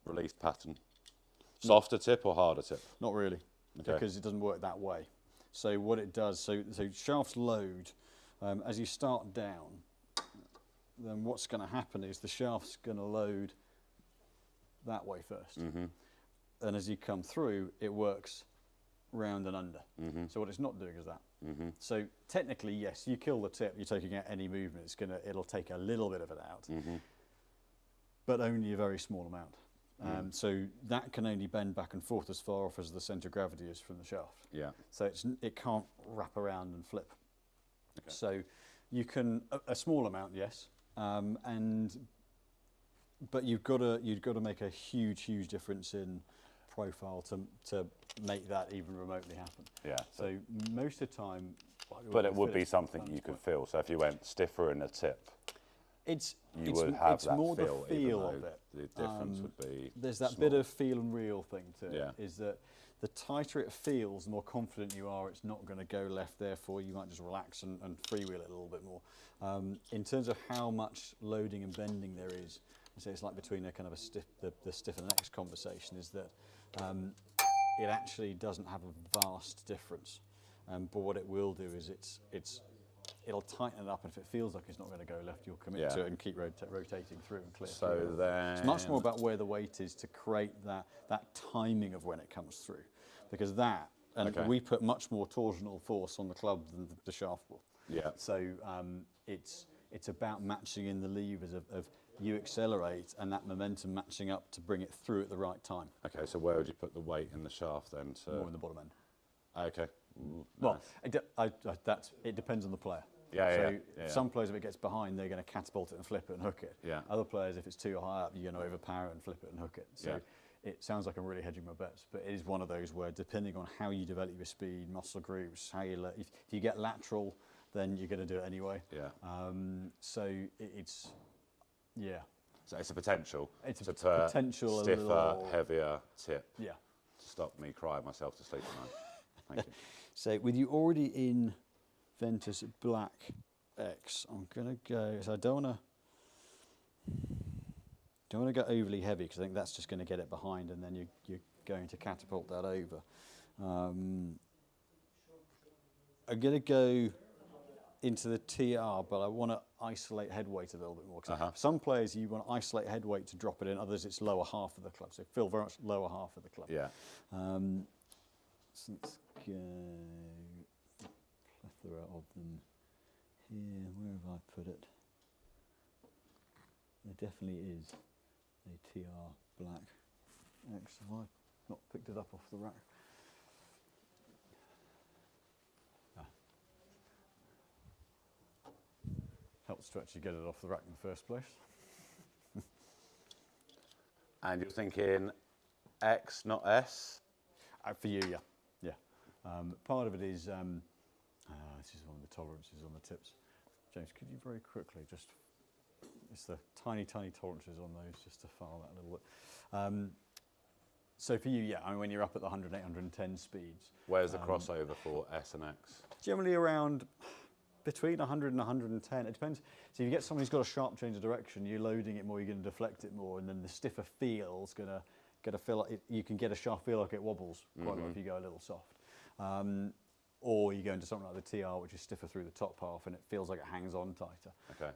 release pattern? Softer tip or harder tip? Not really, because it doesn't work that way. So what it does, so shafts load, as you start down, then what's going to happen is the shaft's going to load that way first. And as you come through, it works round and under. So what it's not doing is that. So technically, yes, you kill the tip, you're taking out any movement, it'll take a little bit of it out, but only a very small amount. So that can only bend back and forth as far off as the centre of gravity is from the shaft. Yeah. So it can't wrap around and flip. Okay. So you can a small amount, yes, but you've got to make a huge difference in profile to make that even remotely happen. Yeah. So most of the time, but it would be something you could feel. So if you went stiffer in the tip, you would have that more feel. The feel of it. The difference would be. There's that small. bit of feel and real thing to it. Yeah. Is that the tighter it feels, the more confident you are. It's not going to go left. Therefore, you might just relax and freewheel it a little bit more. In terms of how much loading and bending there is, I say it's like between a kind of the stiff and next conversation is that it actually doesn't have a vast difference. But what it will do is it'll tighten it up, and if it feels like it's not going to go left, you'll commit to it and keep rotating through and clear. So then it's much more about where the weight is to create that timing of when it comes through, because we put much more torsional force on the club than the shaft will. Yeah. So it's about matching in the levers of you accelerate and that momentum matching up to bring it through at the right time. Okay, so where would you put the weight in the shaft then? More in the bottom end. Okay. Well, it depends on the player. Yeah. Some players, if it gets behind, they're going to catapult it and flip it and hook it. Yeah. Other players, if it's too high up, you're going to overpower it and flip it and hook it. So it sounds like I'm really hedging my bets, but it is one of those where, depending on how you develop your speed, muscle groups, if you get lateral, then you're going to do it anyway. Yeah. So yeah. So it's a potential. It's to a put potential stiffer, heavier tip. Yeah. To stop me crying myself to sleep tonight. Thank you. So with you already in Ventus Black X, I'm gonna go. So I don't wanna go overly heavy, because I think that's just going to get it behind, and then you're going to catapult that over. I'm going to go into the TR, but I want to isolate head weight a little bit more. Some players, you want to isolate head weight to drop it in, others it's lower half of the club. So feel very much lower half of the club. Yeah. So let's go, plethora of them here. Where have I put it? There definitely is a TR Black X. Have I not picked it up off the rack? Helps to actually get it off the rack in the first place. And you're thinking X, not S? For you, yeah. Part of it is, this is one of the tolerances on the tips. James, could you very quickly it's the tiny tolerances on those, just to file that a little bit. So for you, when you're up at the 108, 110 speeds. Where's the crossover for S and X? Generally around between 100 and 110. It depends. So if you get someone who's got a sharp change of direction, you're loading it more, you're going to deflect it more, and then the stiffer feel's going to feel like you can get a sharp feel like it wobbles quite a lot if you go a little soft. Or you go into something like the TR, which is stiffer through the top half, and it feels like it hangs on tighter. Okay.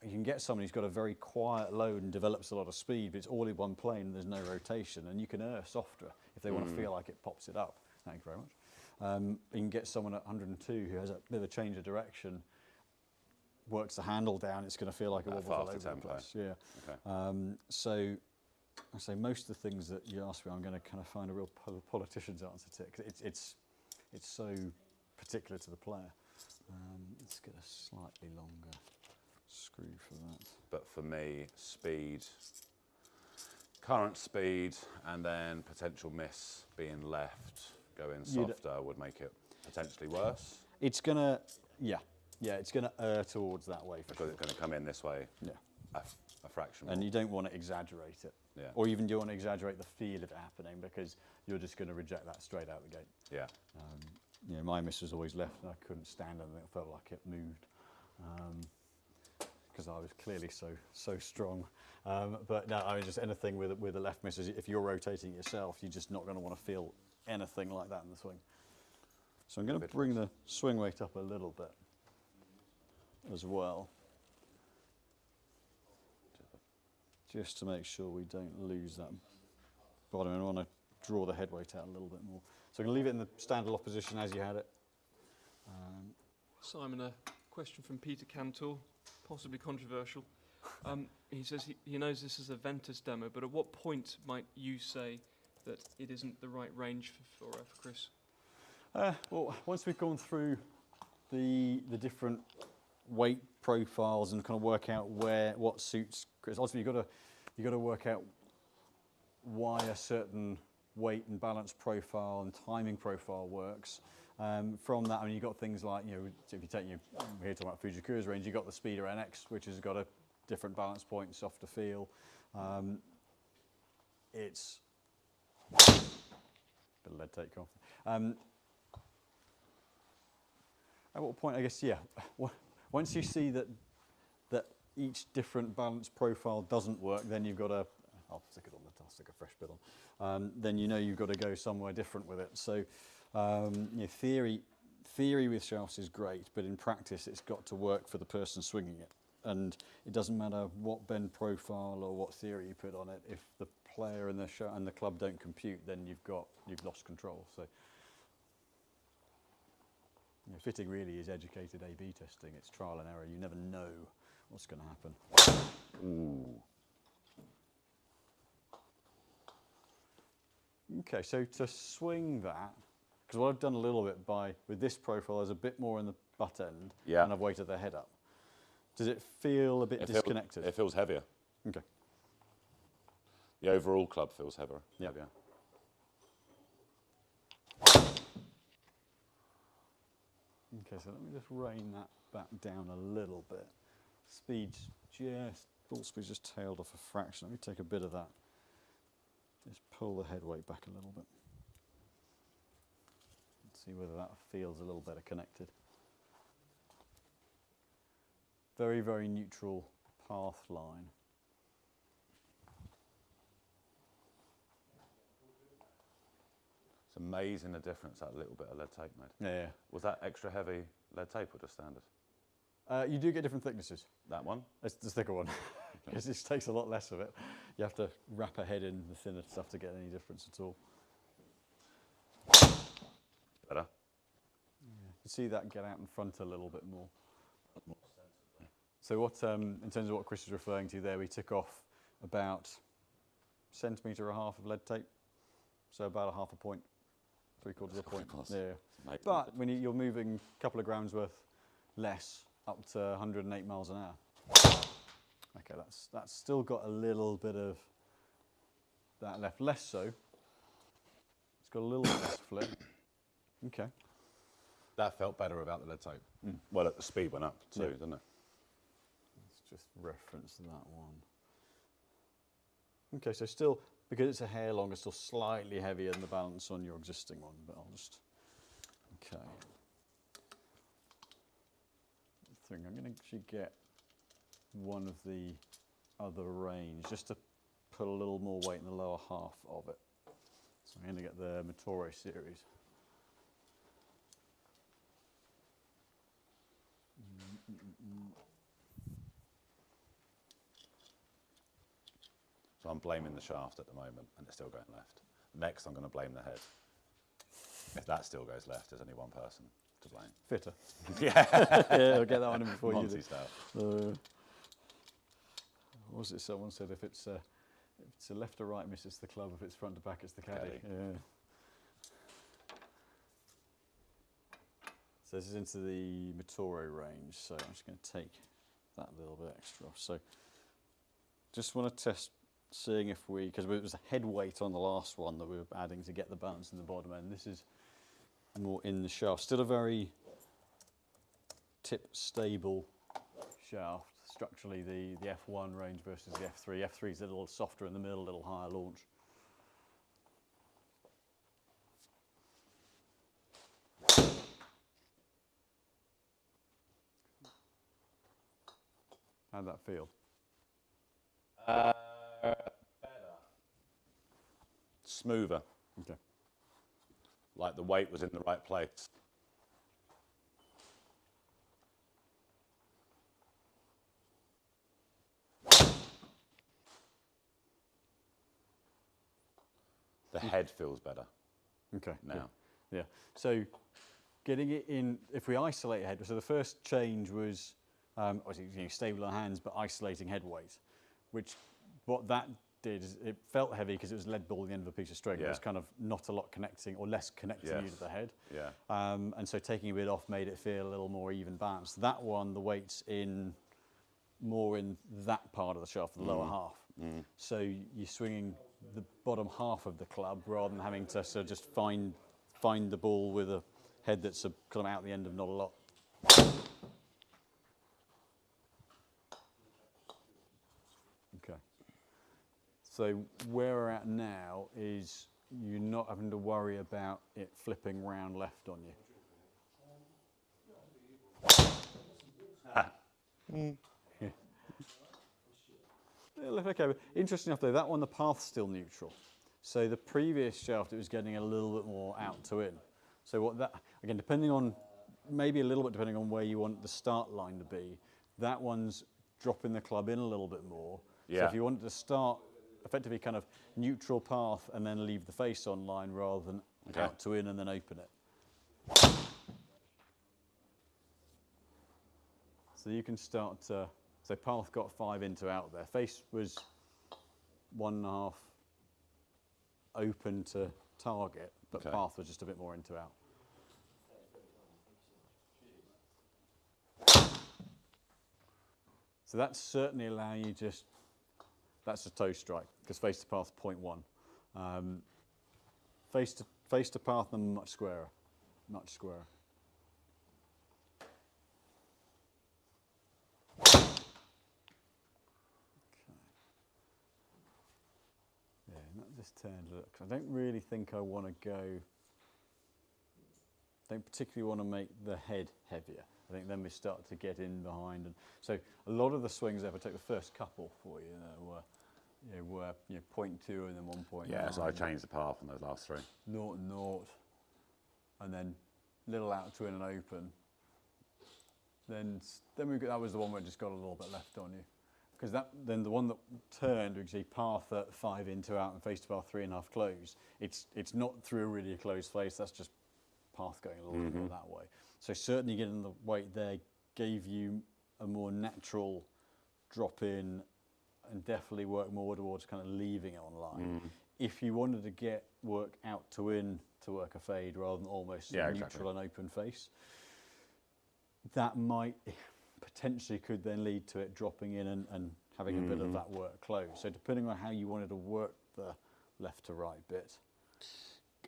You can get someone who's got a very quiet load and develops a lot of speed, but it's all in one plane and there's no rotation, and you can err softer if they want to feel like it pops it up. Thank you very much. You can get someone at 102 who has a bit of a change of direction, works the handle down, it's going to feel like it wobbles all over the place. Yeah. Okay. So I say most of the things that you ask me, I'm going to kind of find a real politician's answer to it, 'cause it's so particular to the player. Let's get a slightly longer screw for that. But for me, speed, current speed, and then potential miss being left, going softer would make it potentially worse. It's gonna, it's gonna err towards that way for because it's going to come in this way. Yeah. A fraction more. And you don't want to exaggerate it. Yeah. Or even do you want to exaggerate the feel of it happening, because you're just going to reject that straight out the gate. Yeah. My miss was always left, and I couldn't stand it, and it felt like it moved. Because I was clearly so strong. But no, I mean, just anything with the left misses, if you're rotating yourself, you're just not going to want to feel anything like that in the swing. So I'm going to bring the swing weight up a little bit as well, just to make sure we don't lose that bottom. And I want to draw the head weight out a little bit more. So I'm going to leave it in the standaloff position as you had it. Simon, a question from Peter Cantor, possibly controversial. He says he knows this is a Ventus demo, but at what point might you say that it isn't the right range for Chris? Well, once we've gone through the different weight profiles and kind of work out what suits Chris, ultimately you've got to work out why a certain weight and balance profile and timing profile works. From that, I mean, you've got things like, you know, if you take we're here talking about Fujikura's range, you've got the Speeder NX, which has got a different balance point, softer feel. It's a bit of lead tape off. At what point, I guess, yeah, once you see that each different balance profile doesn't work, then you've got to, I'll stick a fresh bit on, then you know you've got to go somewhere different with it. So, you know, theory with shafts is great, but in practice it's got to work for the person swinging it. And it doesn't matter what bend profile or what theory you put on it, if the player and the club don't compute, then you've lost control. So, you know, fitting really is educated A/B testing. It's trial and error. You never know what's going to happen. Ooh. Okay, so to swing that, because what I've done a little bit with this profile, there's a bit more in the butt end, and I've weighted the head up. Does it feel a bit disconnected? It feels heavier. Okay. The overall club feels heavier. Yeah. Okay, so let me just rein that back down a little bit. Ball speed's just tailed off a fraction. Let me take a bit of that. Just pull the head weight back a little bit. Let's see whether that feels a little better connected. Very, very neutral path line. It's amazing the difference that little bit of lead tape made. Yeah. Was that extra heavy lead tape or just standard? You do get different thicknesses. That one? It's the thicker one, because it takes a lot less of it. You have to wrap a head in the thinner stuff to get any difference at all. Better. Yeah. You see that get out in front a little bit more. So what, in terms of what Chris is referring to there, we took off about 1.5 centimetres of lead tape, so about a half a point, 3/4 of a point. Yeah. But when you're moving a couple of grams worth less, up to 108 miles an hour. Okay, that's still got a little bit of that left. Less so. It's got a little bit less flip. Okay. That felt better about the lead tape. Well, the speed went up too, didn't it? Let's just reference that one. Okay, so still, because it's a hair longer, still slightly heavier than the balance on your existing one, but I'll just, okay. I think I'm going to actually get one of the other range, just to put a little more weight in the lower half of it. So I'm going to get the Motore series. So I'm blaming the shaft at the moment, and it's still going left. Next, I'm going to blame the head. If that still goes left, there's only one person to blame. Fitter. Yeah. Yeah, I'll get that one in before Monty you do. style. What was it someone said? If it's a left or right miss, it's the club. If it's front to back, it's the caddy. Yeah. So this is into the Motore range, so I'm just going to take that little bit extra off. So just want to test seeing if because it was a head weight on the last one that we were adding to get the balance in the bottom end. This is more in the shaft. Still a very tip stable shaft. Structurally, the F1 range versus the F3. F3 is a little softer in the middle, a little higher launch. How'd that feel? Better. Smoother. Okay. Like the weight was in the right place. The head feels better. Okay. Now. Yeah. So getting it in, if we isolate head, so the first change was obviously stable on hands, but isolating head weight, which what that did is it felt heavy because it was lead ball at the end of a piece of string. There was kind of not a lot connecting or less connecting you to the head. Yeah. And so taking a bit off made it feel a little more even balanced. That one, the weight's in more in that part of the shaft, the lower half. So you're swinging the bottom half of the club rather than having to sort of just find the ball with a head that's kind of out the end of not a lot. Okay. So where we're at now is you're not having to worry about it flipping round left on you. Okay, but interesting enough though, that one the path's still neutral. So the previous shaft it was getting a little bit more out to in. So what that, again, depending on, maybe a little bit depending on where you want the start line to be, that one's dropping the club in a little bit more. Yeah. So if you wanted to start effectively kind of neutral path and then leave the face on line rather than out to in and then open it. So you can start to, so path got 5 into out there. Face was 1.5 open to target, but path was just a bit more into out. So that's certainly allowing you just, that's a toe strike, because face to path 0.1. Face to path, then much squarer, much squarer. Just turned a look. I don't really think I want to go. Don't particularly want to make the head heavier. I think then we start to get in behind, and so a lot of the swings. If I take the first couple for you, were 0.2 and then 1.9. Yeah, so I changed the path on those last 3. 0 and 0, and then little out to in and open. Then we got, that was the one where it just got a little bit left on you. Because then the one that turned, we see path at 5 into out and face to path 3.5 close. It's not through a really closed face. That's just path going a little bit more that way. So certainly getting the weight there gave you a more natural drop in, and definitely work more towards kind of leaving it on line. If you wanted to get work out to in to work a fade rather than almost neutral and open face, that might. Potentially could then lead to it dropping in and having a bit of that work close. So depending on how you wanted to work the left to right bit.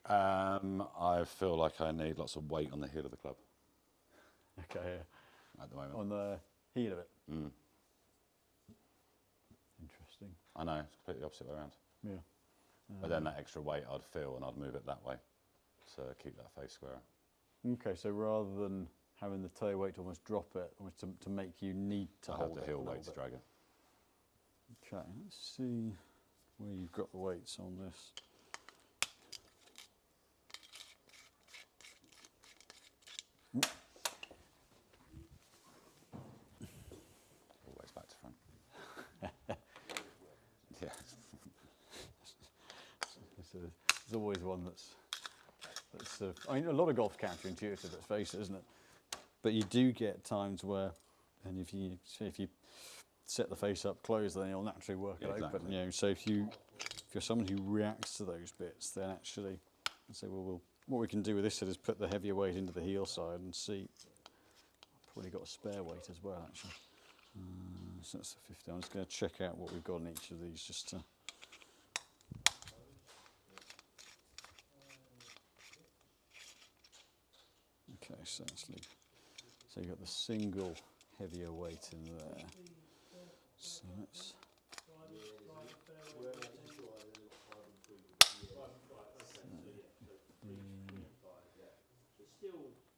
I feel like I need lots of weight on the heel of the club. Okay, yeah. At the moment. On the heel of it. Interesting. I know, it's completely opposite way around. Yeah. But then that extra weight I'd feel and I'd move it that way to keep that face square. Okay, so rather than having the toe weight to almost drop it, almost to make you need to hold the heel weight to drag it. Okay, let's see where you've got the weights on this. Always back to front. Yeah. There's always one that's I mean, a lot of golf's counterintuitive, let's face it, isn't it? But you do get times where, and if you set the face up closed, then you'll naturally work it open. So if you're someone who reacts to those bits, then actually, I say, well, what we can do with this is put the heavier weight into the heel side and see. Probably got a spare weight as well, actually. So that's the 50. I'm just going to check out what we've got on each of these, just to. Okay, so let's leave. So you've got the single heavier weight in there. So let's.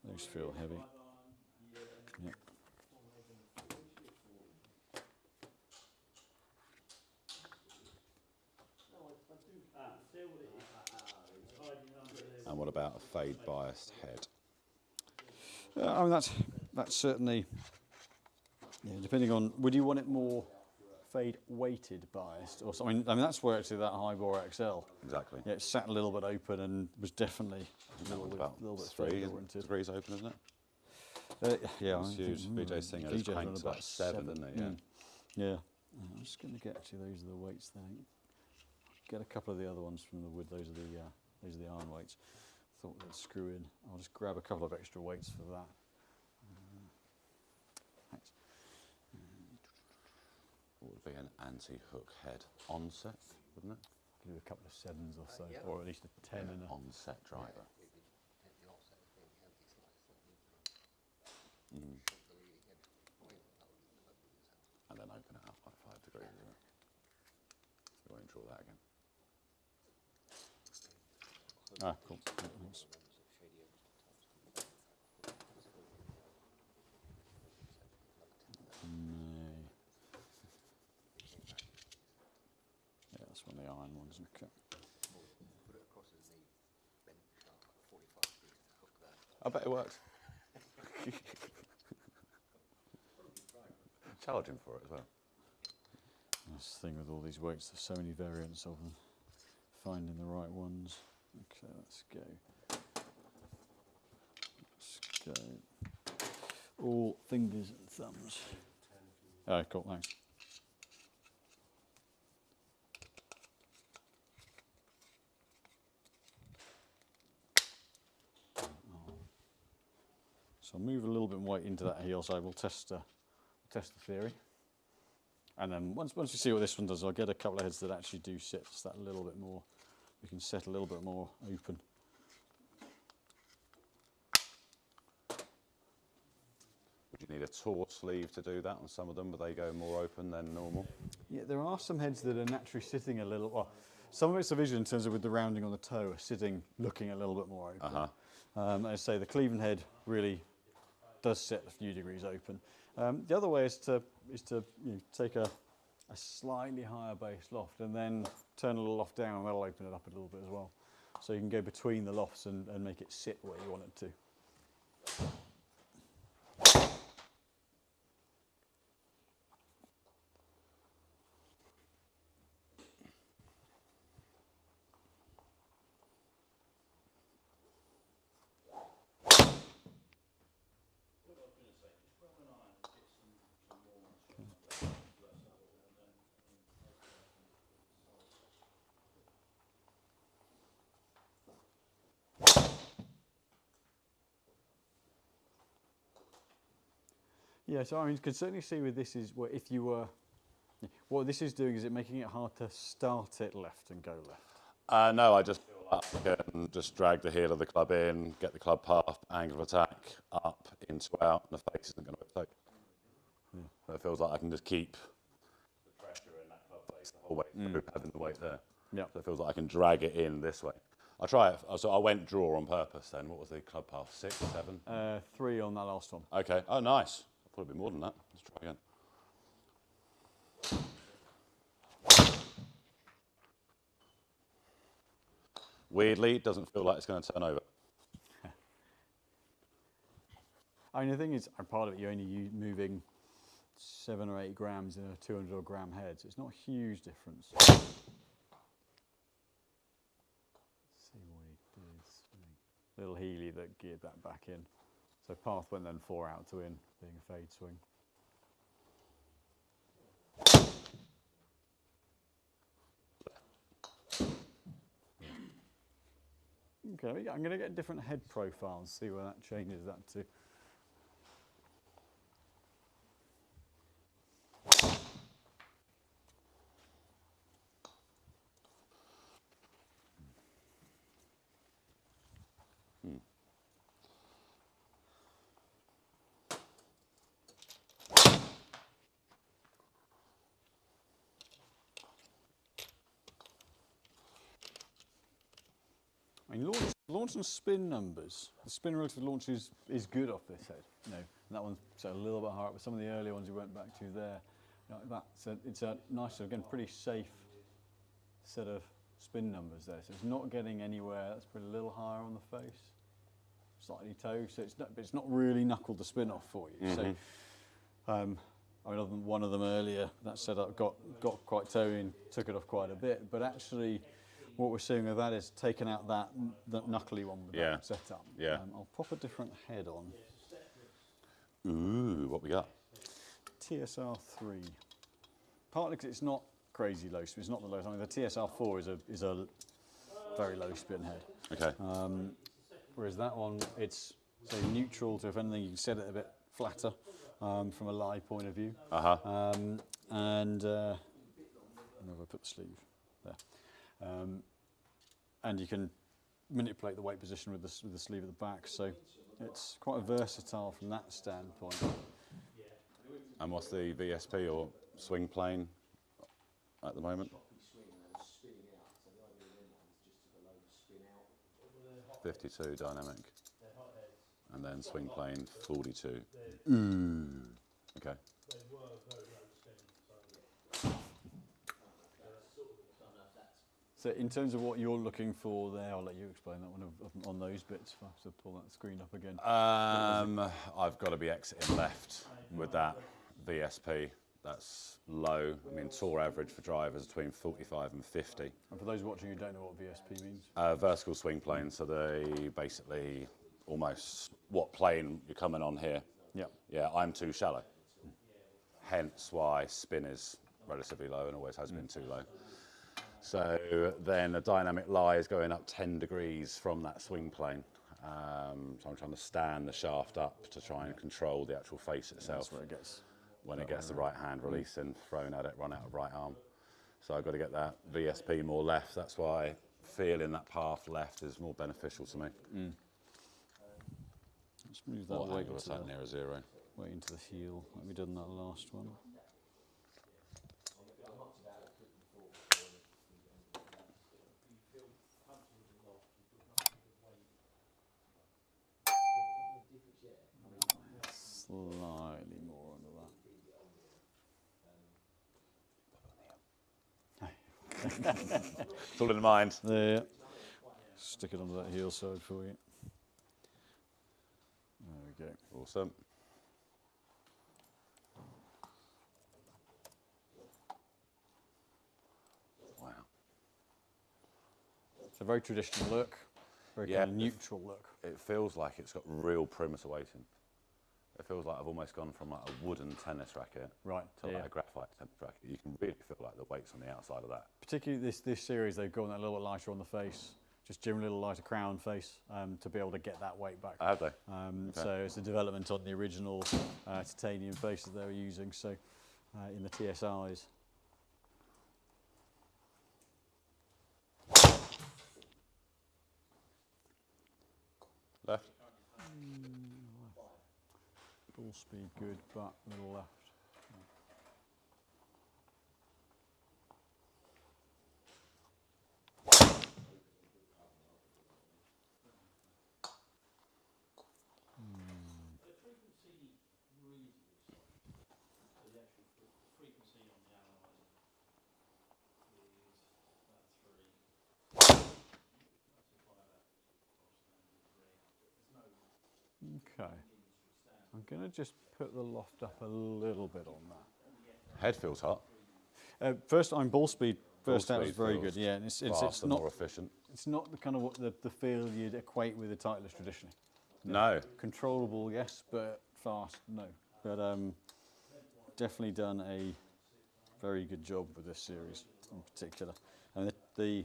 Those feel heavy. Yep. And what about a fade biased head? I mean that's certainly, depending on, would you want it more fade weighted biased or something. I mean that's where actually that high bore XL. Exactly. Yeah, it sat a little bit open and was definitely a little bit fade oriented. Degrees open, isn't it? Yeah, it's huge. VJ Singer is cranked to like 7, isn't it? Yeah. Yeah. I'm just going to get to those are the weights there. Get a couple of the other ones from the wood. Those are the iron weights. Thought they'd screw in. I'll just grab a couple of extra weights for that. Thanks. What would be an anti-hook head onset, wouldn't it? Do a couple of 7s or so, or at least a 10 and a onset driver. And then open it up like 5 degrees, isn't it? We won't draw that again. Ah, cool. Thanks. Yeah, that's one of the iron ones. Okay. I bet it works. Charging for it as well. That's the thing with all these weights, there's so many variants of them. Finding the right ones. Okay, let's go. Let's go. All fingers and thumbs. Oh, cool, thanks. So I'll move a little bit more weight into that heel side. We'll test the theory. And then once you see what this one does, I'll get a couple of heads that actually do sit just that little bit more. We can set a little bit more open. Would you need a taut sleeve to do that on some of them, but they go more open than normal? Yeah, there are some heads that are naturally sitting a little, well, some of it's a vision in terms of with the rounding on the toe are sitting, looking a little bit more open. As I say, the Cleveland head really does sit a few degrees open. The other way is to take a slightly higher base loft and then turn a little loft down, and that'll open it up a little bit as well. So you can go between the lofts and make it sit where you want it to. Yeah, so I mean, you can certainly see with this is if you were, what this is doing is it making it hard to start it left and go left. No, I just feel like I can just drag the heel of the club in, get the club path, angle of attack, up, into, out, and the face isn't going to overtake. So it feels like I can just keep the pressure in that club face the whole way through, having the weight there. Yeah. So it feels like I can drag it in this way. I'll try it. So I went draw on purpose then. What was the club path? 6, 7? 3 on that last one. Okay. Oh, nice. Probably more than that. Let's try again. Weirdly, it doesn't feel like it's going to turn over. I mean, the thing is, part of it, you're only moving 7 or 8 grams in a 200 gram head, so it's not a huge difference. Let's see what he did. Little Healy that geared that back in. So path went then 4 out to in, being a fade swing. Okay, I'm going to get different head profiles, see where that changes that to. I mean, launch and spin numbers. The spin relative launch is good off this head. You know, and that one's a little bit higher, but some of the earlier ones we went back to there, you know, it's a nice, again, pretty safe set of spin numbers there. So it's not getting anywhere. That's put a little higher on the face, slightly toe. So it's not really knuckled the spin off for you. So I mean, other than one of them earlier, that setup got quite towing, took it off quite a bit. But actually, what we're seeing with that is taking out that knuckly one with that setup. Yeah. I'll pop a different head on. Ooh, what we got? TSR3. Partly because it's not crazy low spin. It's not the lowest. I mean, the TSR4 is a very low spin head. Okay. Whereas that one, it's say neutral to, if anything, you can set it a bit flatter from a lie point of view. And where have I put the sleeve? There. And you can manipulate the weight position with the sleeve at the back. So it's quite versatile from that standpoint. And what's the VSP or swing plane at the moment? 52 dynamic. And then swing plane 42. Okay. So in terms of what you're looking for there, I'll let you explain that one on those bits. If I have to pull that screen up again. I've got to be exiting left with that VSP. That's low. I mean, tour average for drivers between 45 and 50. And for those watching who don't know what VSP means? Vertical swing plane, so they basically almost what plane you're coming on here. Yeah. Yeah, I'm too shallow. Hence why spin is relatively low and always has been too low. So then a dynamic lie is going up 10 degrees from that swing plane. So I'm trying to stand the shaft up to try and control the actual face itself. That's where it gets. When it gets the right hand release and thrown at it, run out of right arm. So I've got to get that VSP more left. That's why feeling that path left is more beneficial to me. Let's move that weight into that near a zero. Weight into the heel, like we did in that last one. Slightly more under that. It's all in the mind. There. Stick it onto that heel side for you. There we go. Awesome. Wow. It's a very traditional look, very kind of neutral look. It feels like it's got real perimeter weighting. It feels like I've almost gone from like a wooden tennis racket to like a graphite tennis racket. You can really feel like the weight's on the outside of that. Particularly this series, they've gone a little bit lighter on the face, just generally a little lighter crown face to be able to get that weight back. Have they? So it's a development on the original titanium face that they were using. So in the TSIs. Left. Ball speed good, but a little left. Okay. I'm going to just put the loft up a little bit on that. Head feels hot. First time ball speed, first out was very good. Yeah, and it's not more efficient. It's not the kind of what the feel you'd equate with the Titleist traditionally. No. Controllable, yes, but fast, no. But definitely done a very good job with this series in particular. And the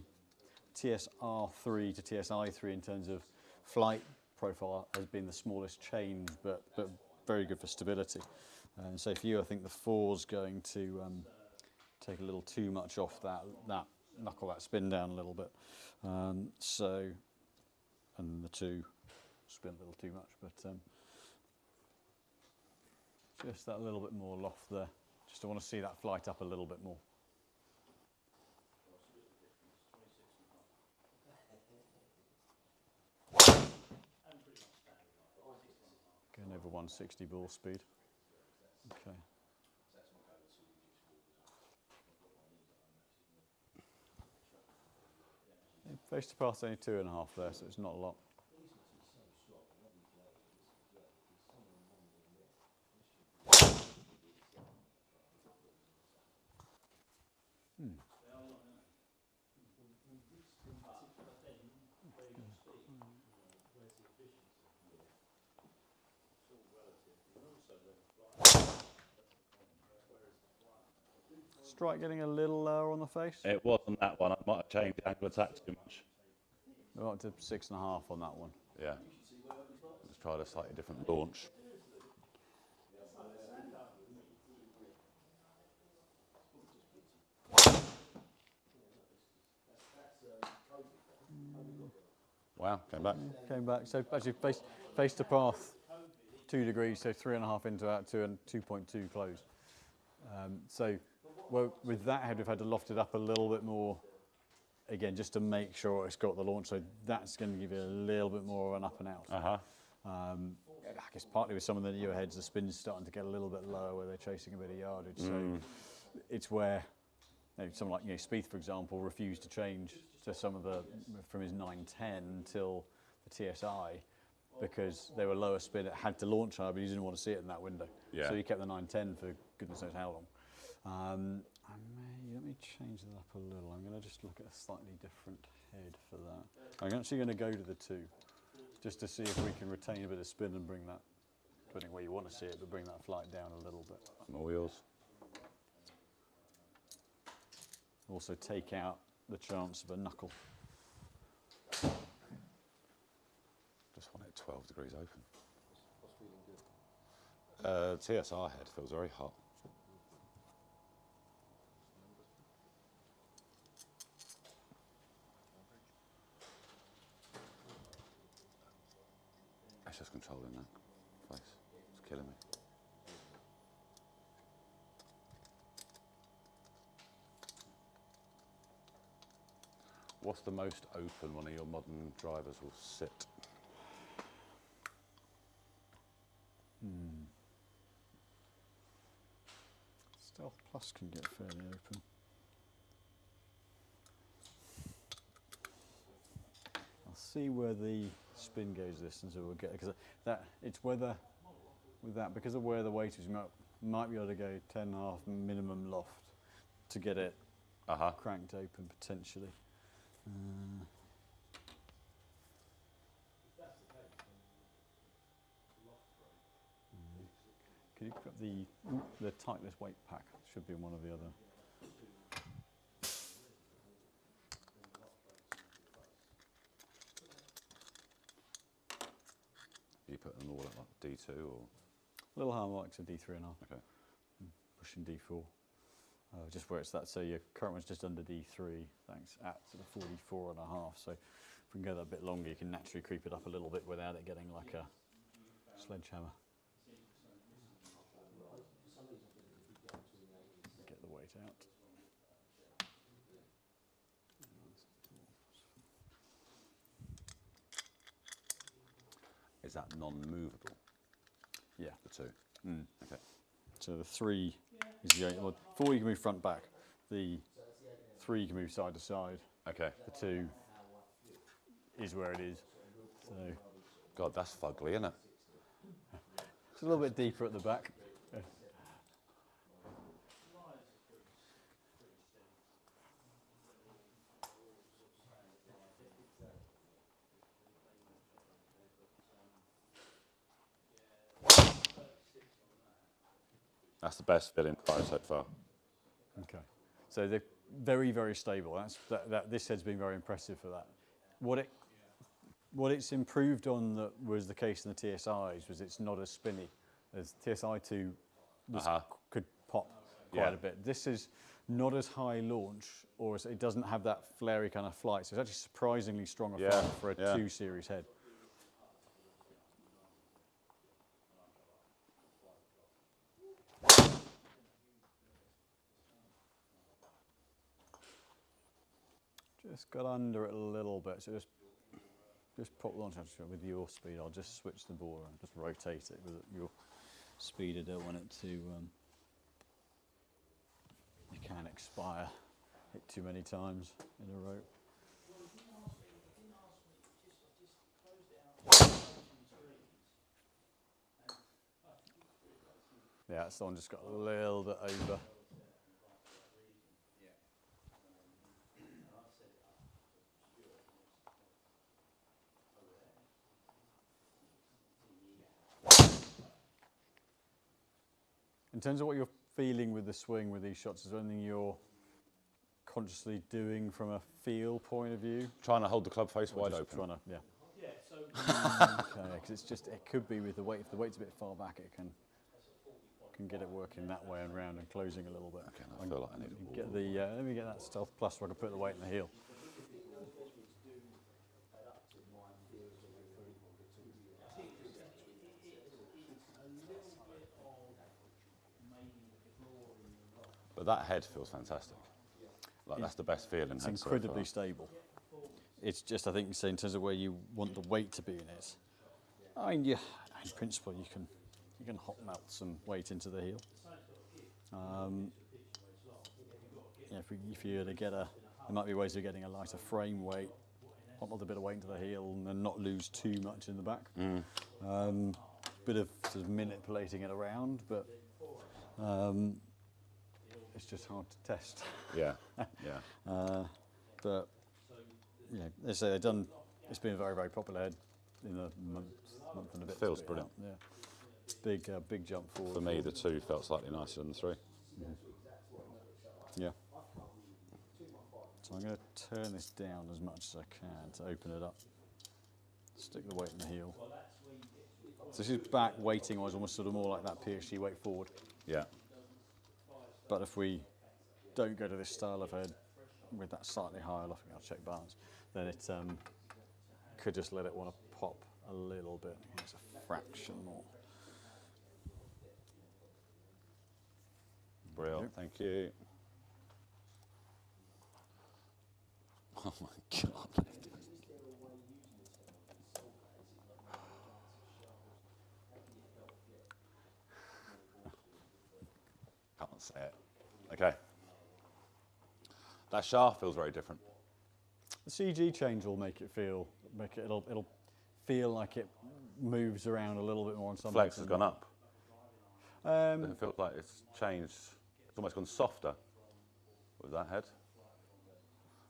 TSR3 to TSI3 in terms of flight profile has been the smallest change, but very good for stability. And so for you, I think the 4's going to take a little too much off that knuckle, that spin down a little bit. And the 2 spin a little too much, but just that little bit more loft there. Just I want to see that flight up a little bit more. Going over 160 ball speed. Okay. Face to pass only 2.5 there, so it's not a lot. Strike getting a little lower on the face? It wasn't that one. I might have changed the angle of attack too much. We're up to 6.5 on that one. Yeah. Let's try a slightly different launch. Wow, came back. Came back. So actually face to path 2 degrees, so 3.5 into out 2 and 2.2 closed. So well, with that head, we've had to loft it up a little bit more, again, just to make sure it's got the launch. So that's going to give you a little bit more of an up and out. I guess partly with some of the newer heads, the spin's starting to get a little bit lower where they're chasing a bit of yardage. So it's where someone like Spieth, for example, refused to change to some of the from his 910 until the TSI because they were lower spin. It had to launch higher, but he didn't want to see it in that window. Yeah. So he kept the 910 for goodness knows how long. Let me change that up a little. I'm going to just look at a slightly different head for that. I'm actually going to go to the 2, just to see if we can retain a bit of spin and bring that, depending where you want to see it, but bring that flight down a little bit. More yours. Also take out the chance of a knuckle. Just want it 12 degrees open. TSR head feels very hot. It's just controlling that face. It's killing me. What's the most open one of your modern drivers will sit? Stealth Plus can get fairly open. I'll see where the spin goes this, and so we'll get, because that it's whether with that, because of where the weight is, you might be able to go 10.5 minimum loft to get it cranked open potentially. Can you grab the tightness weight pack? Should be in one of the other. You put them all at like D2 or? Little harmonics of D3.5. Okay. Pushing D4. Just where it's that, so your current one's just under D3, thanks, at sort of 44.5. So if we can go that a bit longer, you can naturally creep it up a little bit without it getting like a sledgehammer. Get the weight out. Is that non-movable? Yeah. The 2? Okay. So the 3 is the 8. Well, 4 you can move front back. The 3 you can move side to side. Okay. The 2 is where it is. So God, that's fugly, isn't it? it's a little bit deeper at the back. That's the best feeling drive so far. Okay. So they're very, very stable. This head's been very impressive for that. What it's improved on that was the case in the TSIs was it's not as spinny as TSI2 could pop quite a bit. This is not as high launch, or it doesn't have that flary kind of flight. So it's actually surprisingly strong a flight for a 2 series head. Just got under it a little bit, so just pop launch with your speed. I'll just switch the ball and just rotate it with your speed. I don't want it to you can expire it too many times in a row. Yeah, that one just got a little bit over. In terms of what you're feeling with the swing with these shots, is there anything you're consciously doing from a feel point of view? Trying to hold the club face wide open. Trying to, okay, because it's just, it could be with the weight. If the weight's a bit far back, it can get it working that way and round and closing a little bit. Okay, I feel like I need a get the. Let me get that Stealth Plus so I can put the weight in the heel. But that head feels fantastic. Like that's the best feeling. It's incredibly stable. It's just, I think, in terms of where you want the weight to be in it. I mean, in principle, you can hot melt some weight into the heel. If you're to get there might be ways of getting a lighter frame weight, hot melt a bit of weight into the heel, and not lose too much in the back. Bit of sort of manipulating it around, but it's just hard to test. Yeah. But they say they've done. It's been a very, very popular head in a month and a bit. Feels brilliant. Yeah, big jump forward. For me, the 2 felt slightly nicer than the 3. Yeah. So I'm going to turn this down as much as I can to open it up. Stick the weight in the heel. So she's back weighting wise, almost sort of more like that PSG weight forward. Yeah. But if we don't go to this style of head with that slightly higher loft, I'll check balance, then it could just let it want to pop a little bit. It's a fraction more. Brilliant, thank you. Oh my God. Can't say it. Okay. That shaft feels very different. The CG change will make it it'll feel like it moves around a little bit more on some. Flex has gone up. It feels like it's changed. It's almost gone softer with that head.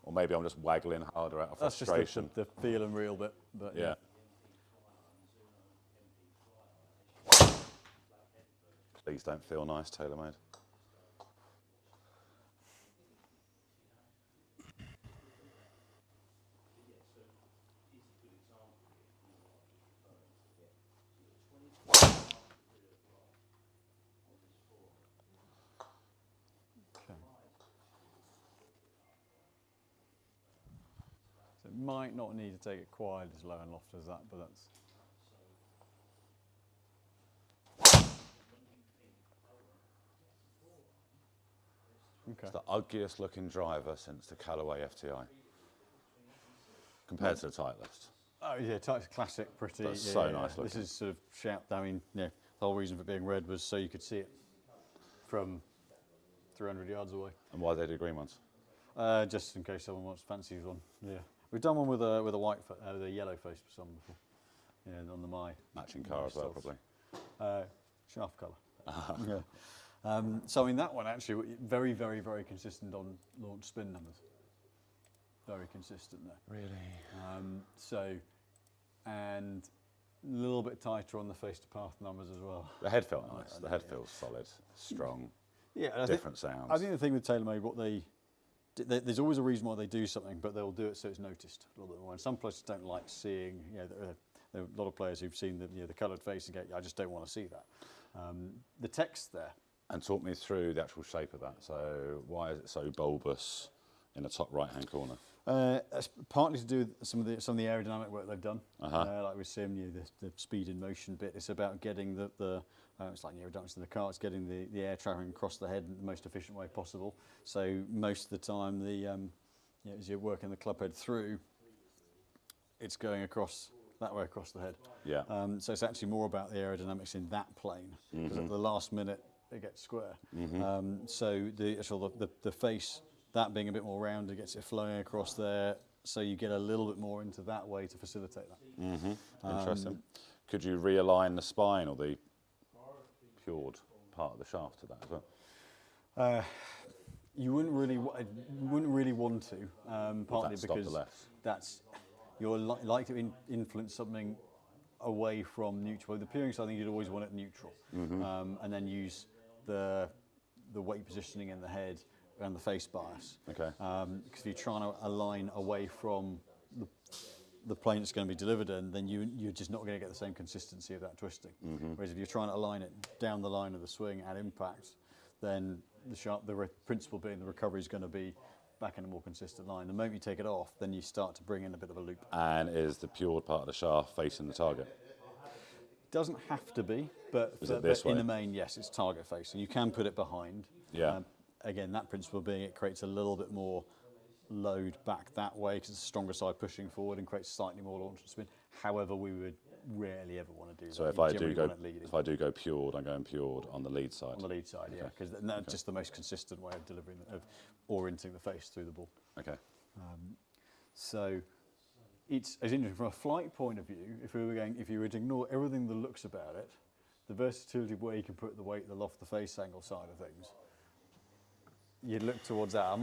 Or maybe I'm just waggling harder out of frustration. That's just the feel and real bit. But yeah. Please don't feel nice, TaylorMade. Might not need to take it quite as low and loft as that, but that's okay. It's the ugliest looking driver since the Callaway FTI, compared to the Titleist. Oh yeah, Titleist classic, pretty. That's so nice looking. This is sort of shout. I mean, the whole reason for being red was so you could see it from 300 yards away. And why they do green ones? Just in case someone fancies one. Yeah. We've done one with a white, with a yellow face for some before. Yeah, on the My. Matching car as well, probably. Shaft colour. Yeah. So I mean that one actually very, very, very consistent on launch spin numbers. Very consistent there. Really? And a little bit tighter on the face to path numbers as well. The head felt nice. The head feels solid, strong. Yeah. Different sounds. I think the thing with TaylorMade, there's always a reason why they do something, but they'll do it so it's noticed a little bit more. And some places don't like seeing, there are a lot of players who've seen the coloured face and go, I just don't want to see that. The text there. And talk me through the actual shape of that. So why is it so bulbous in the top right-hand corner? That's partly to do with some of the aerodynamic work they've done. Like with Sim, the speed in motion bit. It's about getting it's like reduction in the car. It's getting the air traveling across the head in the most efficient way possible. So most of the time, as you're working the club head through, it's going that way across the head. Yeah. So it's actually more about the aerodynamics in that plane, because at the last minute it gets square. So the face, that being a bit more rounded, gets it flowing across there. So you get a little bit more into that way to facilitate that. Interesting. Could you realign the spine or the cured part of the shaft to that as well? You wouldn't really want to, partly because you're likely to influence something away from neutral. The peering side, I think you'd always want it neutral, and then use the weight positioning in the head and the face bias. Okay. Because if you're trying to align away from the plane that's going to be delivered in, then you're just not going to get the same consistency of that twisting. Whereas if you're trying to align it down the line of the swing at impact, then the principle being the recovery is going to be back in a more consistent line. The moment you take it off, then you start to bring in a bit of a loop. And is the pure part of the shaft facing the target? Doesn't have to be, but in the main, yes, it's target facing. You can put it behind. Yeah. Again, that principle being it creates a little bit more load back that way because it's a stronger side pushing forward and creates slightly more launch and spin. However, we would rarely ever want to do so that. So if I do go pured, I'm going pured on the lead side? On the lead side, yeah, because that's just the most consistent way of delivering, of orienting the face through the ball. Okay. So it's as interesting from a flight point of view. If you were to ignore everything that looks about it, the versatility of where you can put the weight, the loft, the face angle side of things, you'd look towards that. I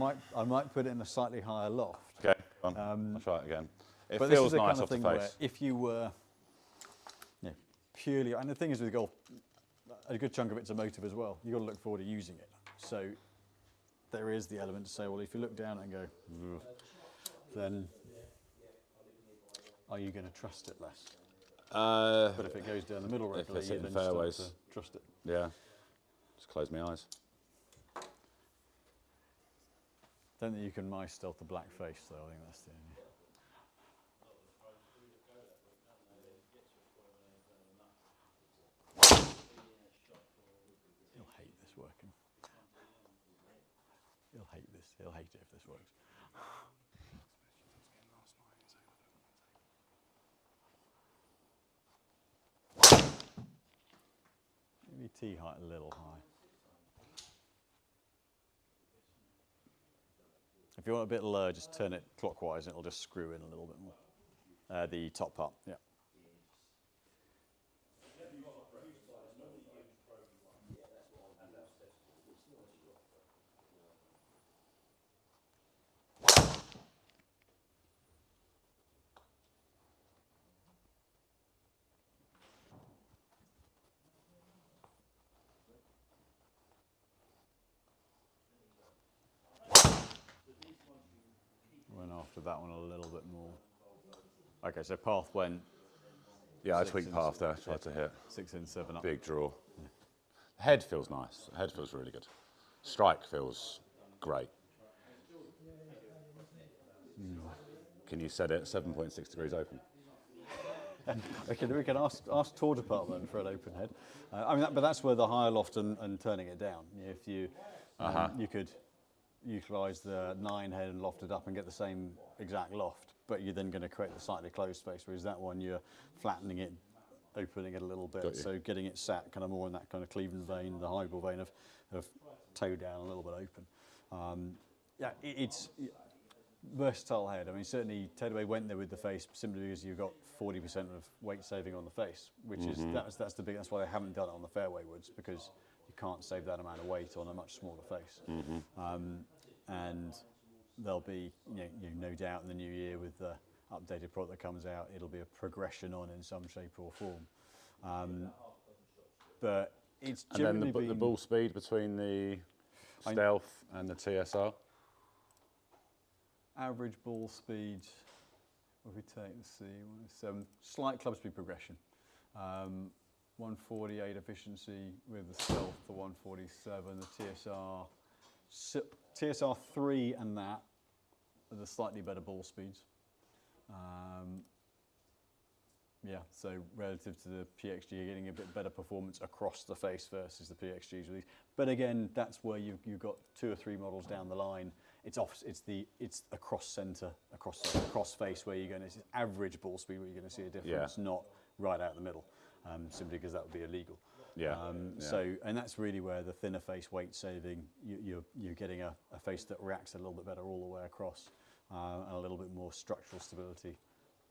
might put it in a slightly higher loft. Okay, I'll try it again. It but feels this is the nice kind of off the thing face. where if you were purely, and the thing is with golf, a good chunk of it's emotive as well. You've got to look forward to using it. So there is the element to say, well, if you look down and go, then are you going to trust it less? But if it goes down the middle regularly, if it's then hitting fairways, start to trust it. Yeah, just close my eyes. Don't think you can my stealth the black face, though. I think that's the only. He'll hate this working. He'll hate this. He'll hate it if this works. Maybe tee height a little high. If you want a bit lower, just turn it clockwise and it'll just screw in a little bit more. The top part, yeah. Went after that one a little bit more. Okay, so path went. Yeah, I tweaked path there, tried to hit. 6 in, 7 up. Big draw. Yeah. Head feels nice. Head feels really good. Strike feels great. Can you set it 7.6 degrees open? Okay, we can ask tour department for an open head. I mean, but that's where the higher loft and turning it down. If you you could utilise the 9 head and loft it up and get the same exact loft, but you're then going to create the slightly closed space, whereas that one you're flattening it, opening it a little bit, so getting it sat kind of more in that kind of Cleveland vein, the highball vein of toe down, a little bit open. Yeah, it's versatile head. I mean, certainly Tedaway went there with the face simply because you've got 40% of weight saving on the face, which is that's the big. That's why they haven't done it on the fairway woods, because you can't save that amount of weight on a much smaller face. And there'll be, no doubt in the new year with the updated product that comes out, it'll be a progression on in some shape or form. But it's generally the ball speed between the Stealth and the TSR. Average ball speed. What if we take, let's see, slight club speed progression. 148 efficiency with the Stealth for 147. The TSR 3 and that are the slightly better ball speeds. Yeah, so relative to the PXG, you're getting a bit better performance across the face versus the PXG's release. But again, that's where you've got 2 or 3 models down the line. It's across centre, across face where you're going to see average ball speed where you're going to see a difference, not right out the middle, simply because that would be illegal. So, and that's really where the thinner face weight saving, you're getting a face that reacts a little bit better all the way across, and a little bit more structural stability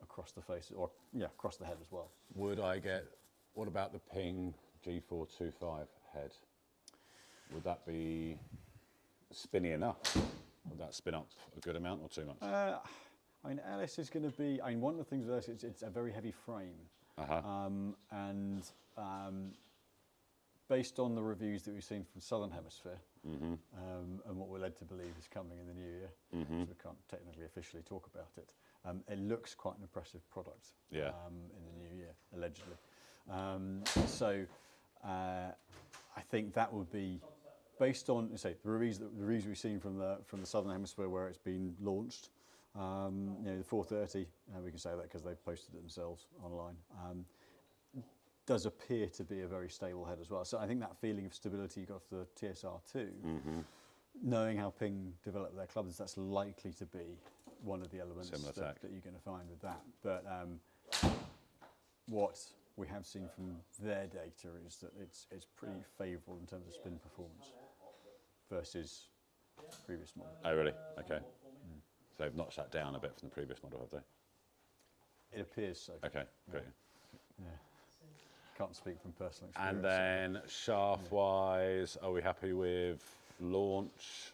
across the face, or across the head as well. What about the Ping G425 head? Would that be spinny enough? Would that spin up a good amount or too much? I mean, Alice is going to be, one of the things with Alice, it's a very heavy frame. based on the reviews that we've seen from Southern Hemisphere, and what we're led to believe is coming in the new year, so we can't technically officially talk about it. It looks quite an impressive product in the new year, allegedly. So I think that would be based on, say, the reviews we've seen from the Southern Hemisphere where it's been launched. The 430, we can say that because they've posted it themselves online. Does appear to be a very stable head as well. So I think that feeling of stability you got off the TSR2, knowing how Ping developed their clubs, that's likely to be one of the elements that you're going to find with that. But what we have seen from their data is that it's pretty favourable in terms of spin performance versus previous model. Oh, really? Okay. So they've notched that down a bit from the previous model, have they? It appears so. Okay, great. Yeah. Can't speak from personal experience. And then shaft-wise, are we happy with launch?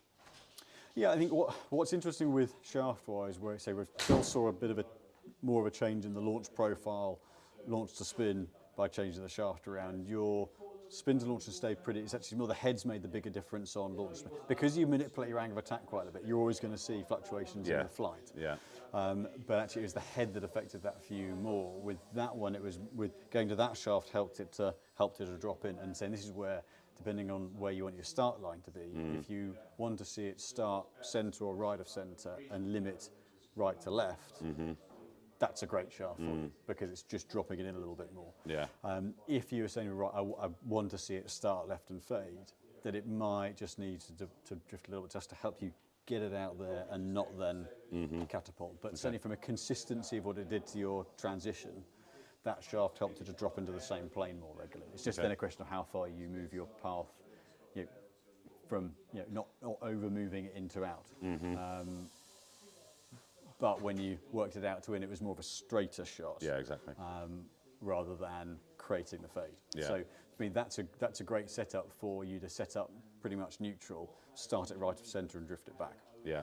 Yeah, I think what's interesting with shaft-wise, where Phil saw a bit of more of a change in the launch profile, launch to spin by changing the shaft around. Your spin to launch and stay pretty. It's actually more the head's made the bigger difference on launch because you manipulate your angle of attack quite a bit. You're always going to see fluctuations in the flight. Yeah. But actually, it was the head that affected that for you more. With that one, it was with going to that shaft helped it to drop in and saying this is where, depending on where you want your start line to be, if you want to see it start centre or right of centre and limit right to left. That's a great shaft for you because it's just dropping it in a little bit more. Yeah. If you were saying, right, I want to see it start left and fade, that it might just need to drift a little bit just to help you get it out there and not then catapult. But certainly from a consistency of what it did to your transition, that shaft helped it to drop into the same plane more regularly. It's just then a question of how far you move your path, from not over moving it into out. But when you worked it out to win, it was more of a straighter shot. Yeah, exactly. Rather than creating the fade. Yeah. So, I mean, that's a great setup for you to set up pretty much neutral, start it right of centre and drift it back. Yeah.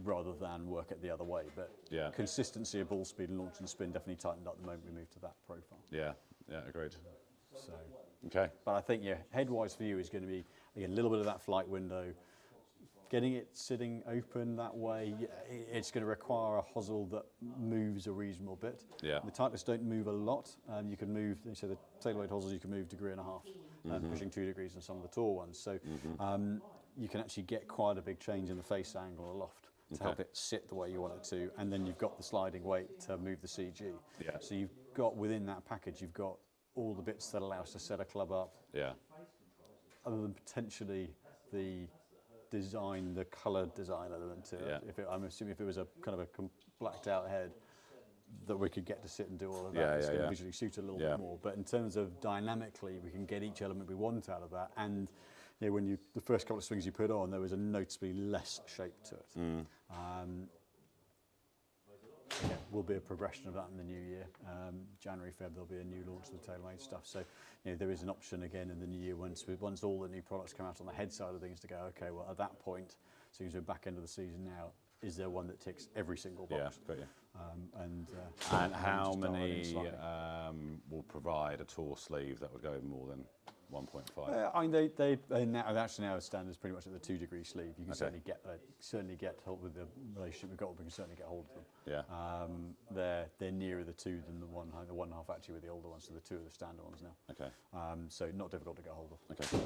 Rather than work it the other way. But consistency of ball speed and launch and spin definitely tightened up the moment we moved to that profile. Yeah, agreed. So, okay. But I think, head-wise for you is going to be, again, a little bit of that flight window. Getting it sitting open that way, it's going to require a hosel that moves a reasonable bit. Yeah. The Titleists don't move a lot. You can move, so the tailor-weight hosels you can move 1.5 degrees, pushing 2 degrees on some of the tall ones. So you can actually get quite a big change in the face angle aloft to help it sit the way you want it to. And then you've got the sliding weight to move the CG. Yeah. So you've got within that package, you've got all the bits that allow us to set a club up. Yeah. Other than potentially the design, the colour design element to it. I'm assuming if it was a kind of a blacked out head, that we could get to sit and do all of that. It's going to visually suit it a little bit more. But in terms of dynamically, we can get each element we want out of that. And when the first couple of swings you put on, there was a noticeably less shape to it. Will be a progression of that in the new year. January, Feb, there'll be a new launch of the tailor-made stuff. So there is an option again in the new year once all the new products come out on the head side of things to go, okay, well at that point, so you're back end of the season now, is there one that ticks every single box? Yeah, got you. And how many will provide a tall sleeve that would go more than 1.5? I mean, they now standards pretty much at the 2 degree sleeve. You can certainly get hold with the relationship we've got. We can certainly get hold of them. Yeah. They're nearer the 2 than the 1.5. The 1.5 actually with the older ones, so the 2 are the standard ones now. Okay. So not difficult to get hold of. Okay.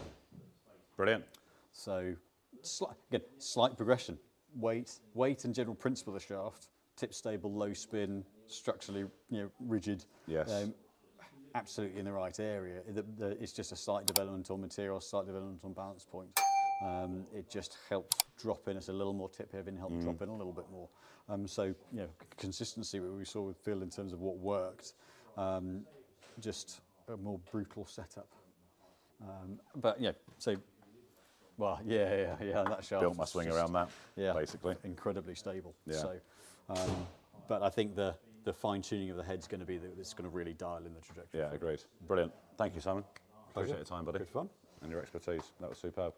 Brilliant. So slight progression. Weight and general principle of the shaft. Tip stable, low spin, structurally rigid. Yes. Absolutely in the right area. It's just a slight development on material, slight development on balance point. It just helps drop in. It's a little more tip heavy and help drop in a little bit more. So consistency we saw with Phil in terms of what worked. Just a more brutal setup. That shaft Built my swing around that. Basically. Incredibly stable. Yeah. So, but I think the fine tuning of the head's going to be that's going to really dial in the trajectory. Yeah, agreed. Brilliant. Thank you, Simon. Pleasure. Appreciate your time, buddy. Good fun. And your expertise. That was superb.